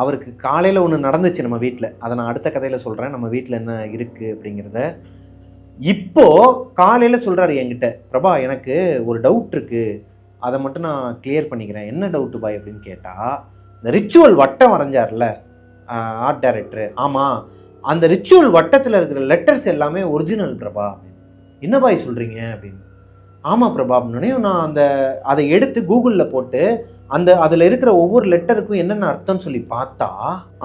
அவருக்கு காலையில் ஒன்று நடந்துச்சு நம்ம வீட்டில். அதை நான் அடுத்த கதையில் சொல்கிறேன், நம்ம வீட்டில் என்ன இருக்குது அப்படிங்கிறத. இப்போது காலையில் சொல்கிறாரு என்கிட்ட, பிரபா எனக்கு ஒரு டவுட் இருக்குது, அதை மட்டும் நான் கிளியர் பண்ணிக்கிறேன். என்ன டவுட்டு பாய் அப்படின்னு கேட்டால், இந்த ரிச்சுவல் வட்டம் வரைஞ்சார்ல ஆர்ட் டைரக்டரு, ஆமாம், அந்த ரிச்சுவல் வட்டத்தில் இருக்கிற லெட்டர்ஸ் எல்லாமே ஒரிஜினல் பிரபா. என்ன பாய் சொல்கிறீங்க அப்படின்னு. ஆமாம் பிரபா அப்படின்னே நான் அதை எடுத்து கூகுளில் போட்டு அதில் இருக்கிற ஒவ்வொரு லெட்டருக்கும் என்னென்ன அர்த்தம்னு சொல்லி பார்த்தா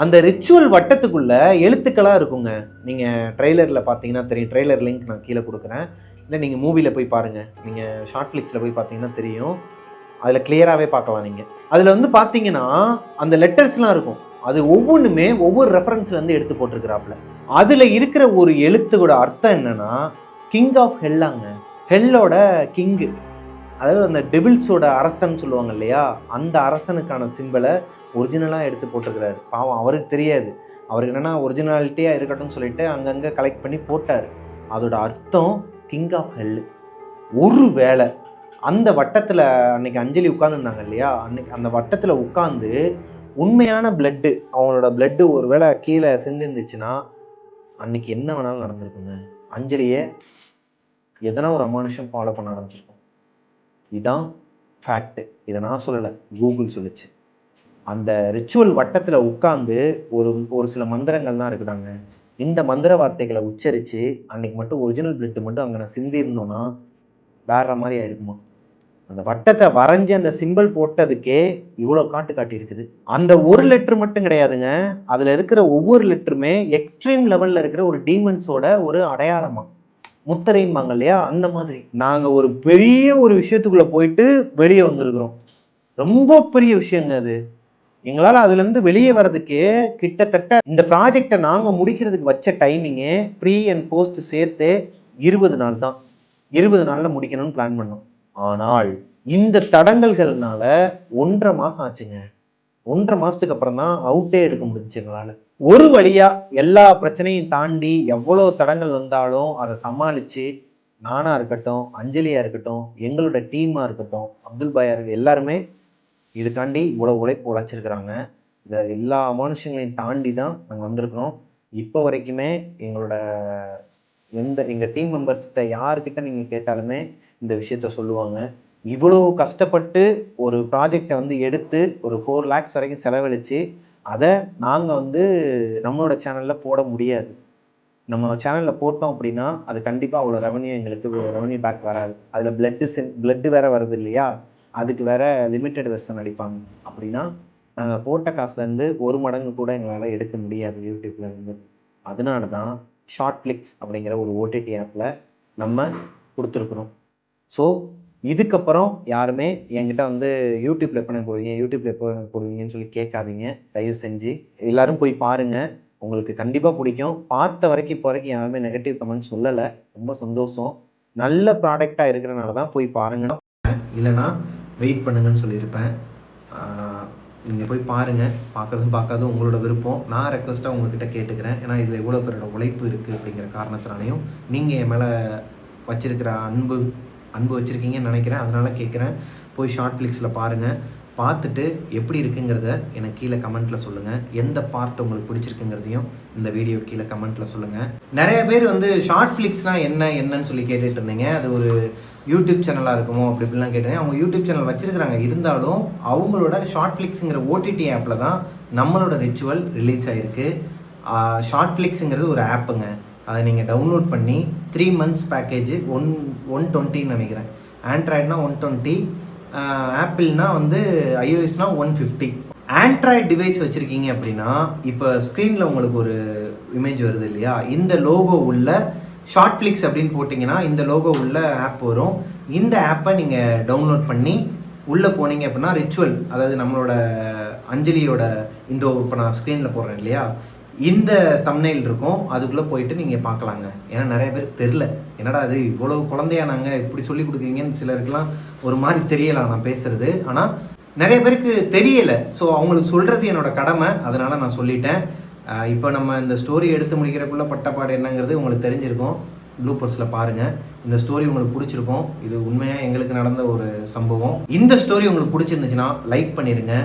அந்த ரிச்சுவல் வட்டத்துக்குள்ளே எழுத்துக்களாக இருக்குங்க. நீங்கள் ட்ரெய்லரில் பார்த்தீங்கன்னா தெரியும், ட்ரெய்லர் லிங்க் நான் கீழே கொடுக்குறேன், இல்லை நீங்கள் மூவியில் போய் பாருங்கள், நீங்கள் ஷார்ட் ஃபிளிக்ஸில் போய் பார்த்தீங்கன்னா தெரியும், அதில் கிளியராகவே பார்க்கலாம். நீங்கள் அதில் வந்து பார்த்தீங்கன்னா அந்த லெட்டர்ஸ்லாம் இருக்கும், அது ஒவ்வொன்றுமே ஒவ்வொரு ரெஃபரன்ஸ்லேருந்து எடுத்து போட்டிருக்கிறாப்புல. அதில் இருக்கிற ஒரு எழுத்துக்கோட அர்த்தம் என்னென்னா கிங் ஆஃப் ஹெல்லாங்க, ஹெல்லோட கிங்கு, அதாவது அந்த டெவில்ஸோட அரசன் சொல்லுவாங்க இல்லையா, அந்த அரசனுக்கான சிம்பிளை ஒரிஜினலாக எடுத்து போட்டிருக்கிறாரு. பாவம் அவருக்கு தெரியாது, அவருக்கு என்னென்னா ஒரிஜினாலிட்டியாக இருக்கட்டும் சொல்லிட்டு அங்கங்கே கலெக்ட் பண்ணி போட்டார். அதோட அர்த்தம் கிங் ஆஃப் ஹெல். ஒரு வேளை அந்த வட்டத்தில் அன்னைக்கு அஞ்சலி உட்காந்துருந்தாங்க இல்லையா, அன்னைக்கு அந்த வட்டத்தில் உட்காந்து உண்மையான பிளட்டு, அவங்களோட பிளட்டு ஒரு வேளை கீழே சிந்திருந்துச்சுன்னா அன்னைக்கு என்ன வேணாலும் நடந்திருக்குங்க. அஞ்சலியை எதனா ஒரு அமானுஷம் ஃபாலோ பண்ண ஆரம்பிச்சிருக்கோம். இதுதான் ஃபேக்ட். இதை நான் சொல்லலை, கூகுள் சொல்லிச்சு. அந்த ரிச்சுவல் வட்டத்தில் உட்காந்து ஒரு சில மந்திரங்கள் தான் இருக்குதாங்க. இந்த மந்திர வார்த்தைகளை உச்சரித்து அன்னைக்கு மட்டும் ஒரிஜினல் பிளட் மட்டும் அங்கே நான் சிந்திருந்தோன்னா வேற மாதிரி ஆயிருக்குமா. அந்த வட்டத்தை வரைஞ்சி அந்த சிம்பிள் போட்டதுக்கே இவ்வளோ காட்டி இருக்குது. அந்த ஒரு லெட்டர் மட்டும் கிடையாதுங்க, அதில் இருக்கிற ஒவ்வொரு லெட்டருமே எக்ஸ்ட்ரீம் லெவலில் இருக்கிற ஒரு டீமன்ஸோட ஒரு அடையாளமா, முத்திரைம்பாங்க இல்லையா, அந்த மாதிரி. நாங்கள் ஒரு பெரிய ஒரு விஷயத்துக்குள்ளே போயிட்டு வெளியே வந்திருக்கிறோம். ரொம்ப பெரிய விஷயங்க அது. எங்களால் அதுலேருந்து வெளியே வர்றதுக்கே கிட்டத்தட்ட இந்த ப்ராஜெக்டை நாங்கள் முடிக்கிறதுக்கு வச்ச டைமிங்கே ப்ரீ அண்ட் போஸ்ட் சேர்த்து 20 நாள் தான். 20 நாளில் முடிக்கணும்னு பிளான் பண்ணோம். ஆனால் இந்த தடங்கல்கள்னால 1.5 மாதம் ஆச்சுங்க. 1.5 மாதத்துக்கு அப்புறம் தான் அவுட்டே எடுக்க முடிஞ்சுச்சு எங்களால். ஒரு வழியா எல்லா பிரச்சனையும் தாண்டி எவ்வளோ தடங்கள் வந்தாலும் அதை சமாளித்து, நானா இருக்கட்டும், அஞ்சலியா இருக்கட்டும், எங்களோட டீமா இருக்கட்டும், அப்துல் பாயா இருக்கட்டும், எல்லாருமே இதுக்காண்டி இவ்வளோ உழைப்பு உழைச்சிருக்கிறாங்க. இதை எல்லா மனுஷங்களையும் தாண்டி தான் நாங்கள் வந்திருக்கிறோம். இப்போ வரைக்குமே எங்கள் டீம் மெம்பர்ஸ்கிட்ட யார்கிட்ட நீங்கள் கேட்டாலுமே இந்த விஷயத்த சொல்லுவாங்க. இவ்வளோ கஷ்டப்பட்டு ஒரு ப்ராஜெக்டை வந்து எடுத்து ஒரு 4 lakhs வரைக்கும் செலவழித்து அதை நாங்கள் நம்மளோட சேனலில் போட முடியாது. நம்ம சேனலில் போட்டோம் அப்படின்னா அது கண்டிப்பாக அவ்வளோ ரெவன்யூ பேக் வராது. அதில் பிளட்டு வேற வருது இல்லையா, அதுக்கு வேற லிமிட்டட் வெர்ஷன் அடிப்பாங்க. அப்படின்னா நாங்கள் போட்ட காசுலேருந்து 1 மடங்கு கூட எங்களால் எடுக்க முடியாது யூடியூப்லேருந்து. அதனால தான் ஷார்ட் ஃபிளிக்ஸ் அப்படிங்கிற ஒரு ஓடிடி ஆப்பில் நம்ம கொடுத்துருக்குறோம். ஸோ இதுக்கப்புறம் யாருமே என்கிட்ட யூடியூப்ல எப்போ போடுவீங்கன்னு சொல்லி கேட்காதீங்க. தயவு செஞ்சு எல்லாரும் போய் பாருங்கள், உங்களுக்கு கண்டிப்பாக பிடிக்கும். பார்த்த வரைக்கும் இப்போ வரைக்கும் யாருமே நெகட்டிவ் கமெண்ட் சொல்லலை, ரொம்ப சந்தோஷம். நல்ல ப்ராடக்டாக இருக்கிறனால தான் போய் பாருங்க, இல்லைன்னா வெயிட் பண்ணுங்கன்னு சொல்லியிருப்பேன். நீங்கள் போய் பாருங்கள், பார்க்காதும் உங்களோட விருப்பம். நான் ரெக்வஸ்ட்டாக உங்கள்கிட்ட கேட்டுக்கிறேன், ஏன்னா இதில் எவ்வளோ பேரோட உழைப்பு இருக்குது அப்படிங்கிற காரணத்தினாலையும் நீங்கள் என் மேலே வச்சுருக்கிற அன்பு வச்சுருக்கீங்கன்னு நினைக்கிறேன். அதனால் கேட்குறேன், போய் ஷார்ட் ஃப்ளிக்ஸில் பாருங்கள். பார்த்துட்டு எப்படி இருக்குங்கிறத எனக்கு கீழே கமெண்ட்டில் சொல்லுங்கள். எந்த பார்ட் உங்களுக்கு பிடிச்சிருக்குங்கிறதையும் இந்த வீடியோ கீழே கமெண்ட்டில் சொல்லுங்கள். நிறைய பேர் வந்து ஷார்ட் ஃப்ளிக்ஸ்னால் என்னன்னு சொல்லி கேட்டுட்டு இருந்தீங்க. அது ஒரு யூடியூப் சேனலாக இருக்குமோ அப்படி இப்படிலாம் கேட்டேன். அவங்க யூடியூப் சேனல் வச்சுருக்கிறாங்க. இருந்தாலும் அவங்களோட ஷார்ட் ஃப்ளிக்ஸுங்கிற ஓடிடி ஆப்பில் தான் நம்மளோட ரிச்சுவல் ரிலீஸ் ஆகிருக்கு. ஷார்ட் ஃப்ளிக்ஸுங்கிறது ஒரு ஆப்புங்க. அதை நீங்கள் டவுன்லோட் பண்ணி 3 months பேக்கேஜ் 120 நினைக்கிறேன். ஆண்ட்ராய்டுனா 120, ஆப்பிள்னா வந்து iOSனா 150. ஆண்ட்ராய்டு டிவைஸ் வச்சுருக்கீங்க அப்படின்னா இப்போ ஸ்க்ரீனில் உங்களுக்கு ஒரு இமேஜ் வருது இல்லையா, இந்த லோகோ உள்ள ஷார்ட் ஃப்ளிக்ஸ் அப்படின்னு போட்டிங்கன்னா இந்த லோகோ உள்ள ஆப் வரும். இந்த ஆப்பை நீங்கள் டவுன்லோட் பண்ணி உள்ளே போனீங்க அப்படின்னா ரிச்சுவல், அதாவது நம்மளோட அஞ்சலியோட இந்த இப்போ நான் ஸ்க்ரீனில் போடுறேன் இல்லையா, இந்த தம்ப்நெயில் இருக்கும். அதுக்குள்ளே போயிட்டு நீங்கள் பார்க்கலாங்க. ஏன்னா நிறைய பேருக்கு தெரில, என்னடா அது இவ்வளோ குழந்தையா நாங்கள் இப்படி சொல்லி கொடுக்குறீங்கன்னு சிலருக்குலாம் ஒரு மாதிரி தெரியலாம் நான் பேசுகிறது. ஆனால் நிறைய பேருக்கு தெரியலை. ஸோ அவங்களுக்கு சொல்கிறது என்னோடய கடமை, அதனால் நான் சொல்லிட்டேன். இப்போ நம்ம இந்த ஸ்டோரி எடுத்து முடிக்கிறக்குள்ளே பட்டப்பாடு என்னங்கிறது உங்களுக்கு தெரிஞ்சிருக்கும். ப்ளூபர்ஸில் பாருங்கள். இந்த ஸ்டோரி உங்களுக்கு பிடிச்சிருக்கும். இது உண்மையாக எங்களுக்கு நடந்த ஒரு சம்பவம். இந்த ஸ்டோரி உங்களுக்கு பிடிச்சிருந்துச்சுன்னா லைக் பண்ணிடுங்க.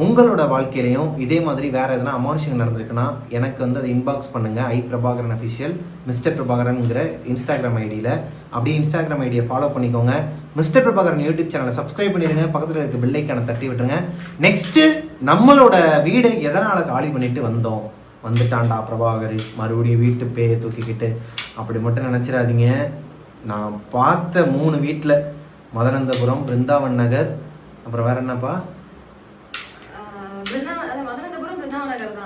உங்களோட வாழ்க்கையிலையும் இதே மாதிரி வேறு எதனா அமானுஷம் நடந்திருக்குன்னா எனக்கு வந்து அதை இன்பாக்ஸ் பண்ணுங்கள். பிரபாகரன் அஃபிஷியல், மிஸ்டர் பிரபாகரனுங்கிற இன்ஸ்டாகிராம் ஐடியில். அப்படியே இன்ஸ்டாகிராம் ஐடியை ஃபாலோ பண்ணிக்கோங்க. மிஸ்டர் பிரபாகரன் யூடியூப் சேனலை சப்ஸ்கிரைப் பண்ணிடுங்க. பக்கத்தில் இருக்க பெல் ஐக்கானை தட்டி விட்டுருங்க. நெக்ஸ்ட்டு நம்மளோட வீடு எதனால் காலி பண்ணிட்டு வந்துட்டான்டா பிரபாகர், மறுபடியும் வீட்டு பேயை தூக்கிக்கிட்டு அப்படி மட்டும் நினச்சிடாதீங்க. நான் பார்த்த 3 வீட்டில் மதனந்தபுரம், பிருந்தாவன் நகர், அப்புறம் வேற என்னப்பா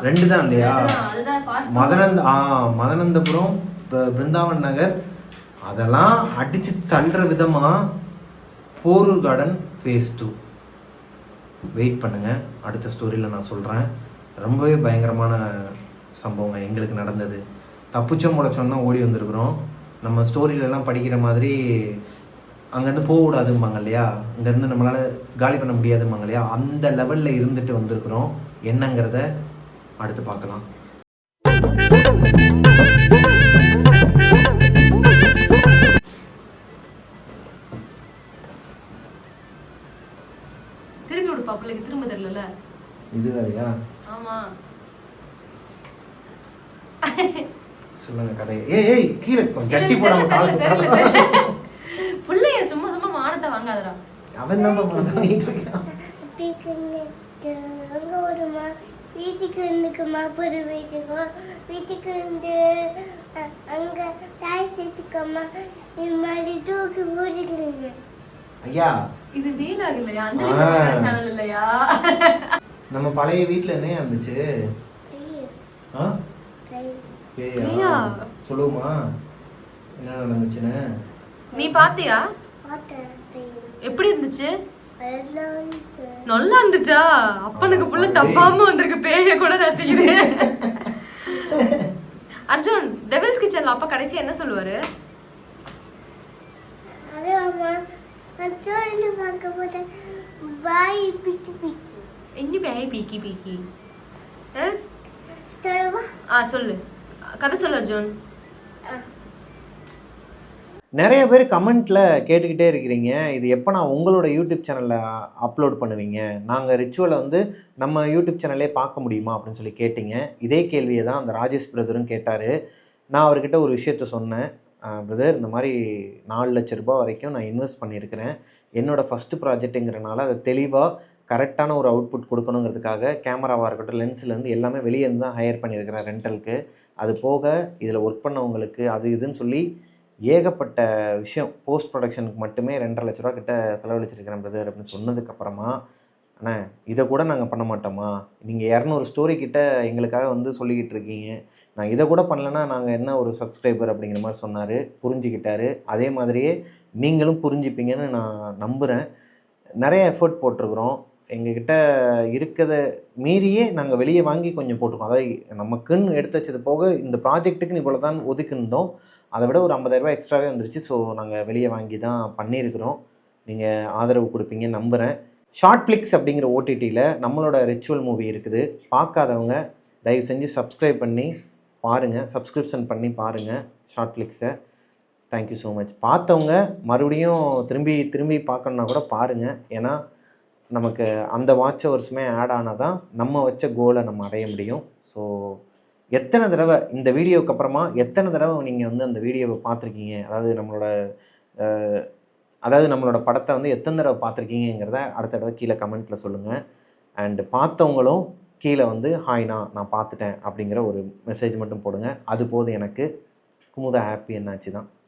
2 தான் இல்லையா, மதனந்தபுரம், பிருந்தாவன் நகர், அதெல்லாம் அடித்து தள்ளுற விதமாக போரூர் கார்டன் ஃபேஸ் 2. வெயிட் பண்ணுங்கள், அடுத்த ஸ்டோரியில் நான் சொல்கிறேன். ரொம்பவே பயங்கரமான சம்பவங்க எங்களுக்கு நடந்தது. தப்புச்சோம் முளைச்சோம் தான் ஓடி வந்திருக்கிறோம். நம்ம ஸ்டோரியிலலாம் படிக்கிற மாதிரி அங்கேருந்து போகக்கூடாதும்பாங்க இல்லையா, அங்கேருந்து நம்மளால் காலி பண்ண முடியாதும்பாங்க இல்லையா, அந்த லெவலில் இருந்துட்டு வந்திருக்கிறோம். என்னங்கிறத அடுத்து பார்க்கலாம். திரும்பி விடுப்பா, பிள்ளைக்கு திரும்ப தெரியல. இது வேறையா? ஆமா சொல்லுங்க கடையை. ஏய் கீழே ஜட்டி போடாம கால் புள்ளைய சும்மா சும்மா மானத்தை வாங்காதடா. அவன் தான் பண்ணிட்டு இருக்கான். அங்க ஓடுமா, வீட்டுக்கு வந்துக்குமா, புது வீட்டுக்கு வந்து அங்க தாய் சேர்த்துக்கம்மா, இந்த மாதிரி தூக்கி போட்டுக்கலுங்க. ஐயா இது வீலாக இல்லையா, அஞ்சலி சேனல் இல்லையா? நம்ம பழைய வீட்டுல என்ன இருந்துச்சு? சொல்லுமா என்ன நடந்துச்சுன்னு? நீ பாத்தியா? எப்படி இருந்துச்சு? நல்லா இருந்துச்சா? அப்பனுக்கு புள்ள தப்பாம வந்திருக்கு, பேய கூட ரசிக்குது. அர்ஜுன், டெவில்ஸ் கிச்சன்ல அப்பா கடைசி என்ன சொல்லுவாரு? என்ன பாய் பீக்கி பீக்கி? சொல்லு, கதை சொல்லு அர்ஜுன். நிறைய பேர் கமெண்ட்டில் கேட்டுக்கிட்டே இருக்கிறீங்க, இது எப்போ நான் உங்களோட யூடியூப் சேனலில் அப்லோட் பண்ணுவீங்க, நாங்கள் ரிச்சுவலை வந்து நம்ம யூடியூப் சேனல்லே பார்க்க முடியுமா அப்படின்னு சொல்லி கேட்டிங்க. இதே கேள்வியை தான் அந்த ராஜேஷ் பிரதரும் கேட்டார். நான் அவர்கிட்ட ஒரு விஷயத்த சொன்னேன், பிரதர் இந்த மாதிரி 4 லட்ச ரூபாய் வரைக்கும் நான் இன்வெஸ்ட் பண்ணியிருக்கிறேன். என்னோடய ஃபஸ்ட்டு ப்ராஜெக்ட்டுங்கிறனால அதை தெளிவாக கரெக்டான ஒரு அவுட்புட் கொடுக்கணுங்கிறதுக்காக கேமராவாக இருக்கட்டும், லென்ஸ்லேருந்து எல்லாமே வெளியேருந்து தான் ஹையர் பண்ணியிருக்கிறேன் ரெண்டலுக்கு. அது போக இதில் ஒர்க் பண்ணவங்களுக்கு அது இதுன்னு சொல்லி ஏகப்பட்ட விஷயம், போஸ்ட் ப்ரொடக்ஷனுக்கு மட்டுமே 2.5 லட்ச ரூபா கிட்ட செலவழிச்சிருக்கிறேன் பிரதர் அப்படின்னு சொன்னதுக்கப்புறமா, அண்ணா இதை கூட நாங்கள் பண்ண மாட்டோமா, நீங்கள் 200 ஸ்டோரி கிட்ட எங்களுக்காக வந்து சொல்லிக்கிட்டு இருக்கீங்க, நான் இதை கூட பண்ணலைன்னா நாங்கள் என்ன ஒரு சப்ஸ்கிரைபர் அப்படிங்கிற மாதிரி சொன்னார். புரிஞ்சுக்கிட்டாரு. அதே மாதிரியே நீங்களும் புரிஞ்சுப்பீங்கன்னு நான் நம்புகிறேன். நிறைய எஃபர்ட் போட்டிருக்கிறோம். எங்ககிட்ட இருக்கிறத மீறியே நாங்கள் வெளியே வாங்கி கொஞ்சம் போட்டிருக்கோம். அதாவது நமக்குன்னு எடுத்து வச்சது போக இந்த ப்ராஜெக்ட்டுக்கு இவ்வளோ தான் ஒதுக்குந்தோம். அதை விட ஒரு 50,000 ரூபாய் எக்ஸ்ட்ராவே வந்துருச்சு. ஸோ நாங்கள் வெளியே வாங்கி தான் பண்ணியிருக்கிறோம். நீங்கள் ஆதரவு கொடுப்பீங்கன்னு நம்புகிறேன். ஷார்ட் ஃப்ளிக்ஸ் அப்படிங்கிற ஓடிடியில் நம்மளோட ரிச்சுவல் மூவி இருக்குது. பார்க்காதவங்க தயவு செஞ்சு சப்ஸ்கிரைப் பண்ணி பாருங்கள், சப்ஸ்கிரிப்ஷன் பண்ணி பாருங்கள் ஷார்ட் ஃப்ளிக்ஸை. Thank you so much. பார்த்தவங்க மறுபடியும் திரும்பி திரும்பி பார்க்கணுன்னா கூட பாருங்கள். ஏன்னா நமக்கு அந்த வாட்ச் ஹவர்ஸுமே ஆட் ஆனால் தான் நம்ம வச்ச கோலை நம்ம அடைய முடியும். ஸோ எத்தனை தடவை இந்த வீடியோவுக்கு அப்புறமா எத்தனை தடவை நீங்கள் வந்து அந்த வீடியோவை பார்த்துருக்கீங்க, அதாவது நம்மளோட படத்தை வந்து எத்தனை தடவை பார்த்துருக்கீங்கிறத அடுத்த தடவை கீழே கமெண்ட்டில் சொல்லுங்கள். அண்டு பார்த்தவங்களும் கீழே வந்து ஹாய்ண்ணா நான் பார்த்துட்டேன் அப்படிங்கிற ஒரு மெசேஜ் மட்டும் போடுங்க. அது போதும் எனக்கு. குமுதா ஹாப்பி என்னாச்சு தான்.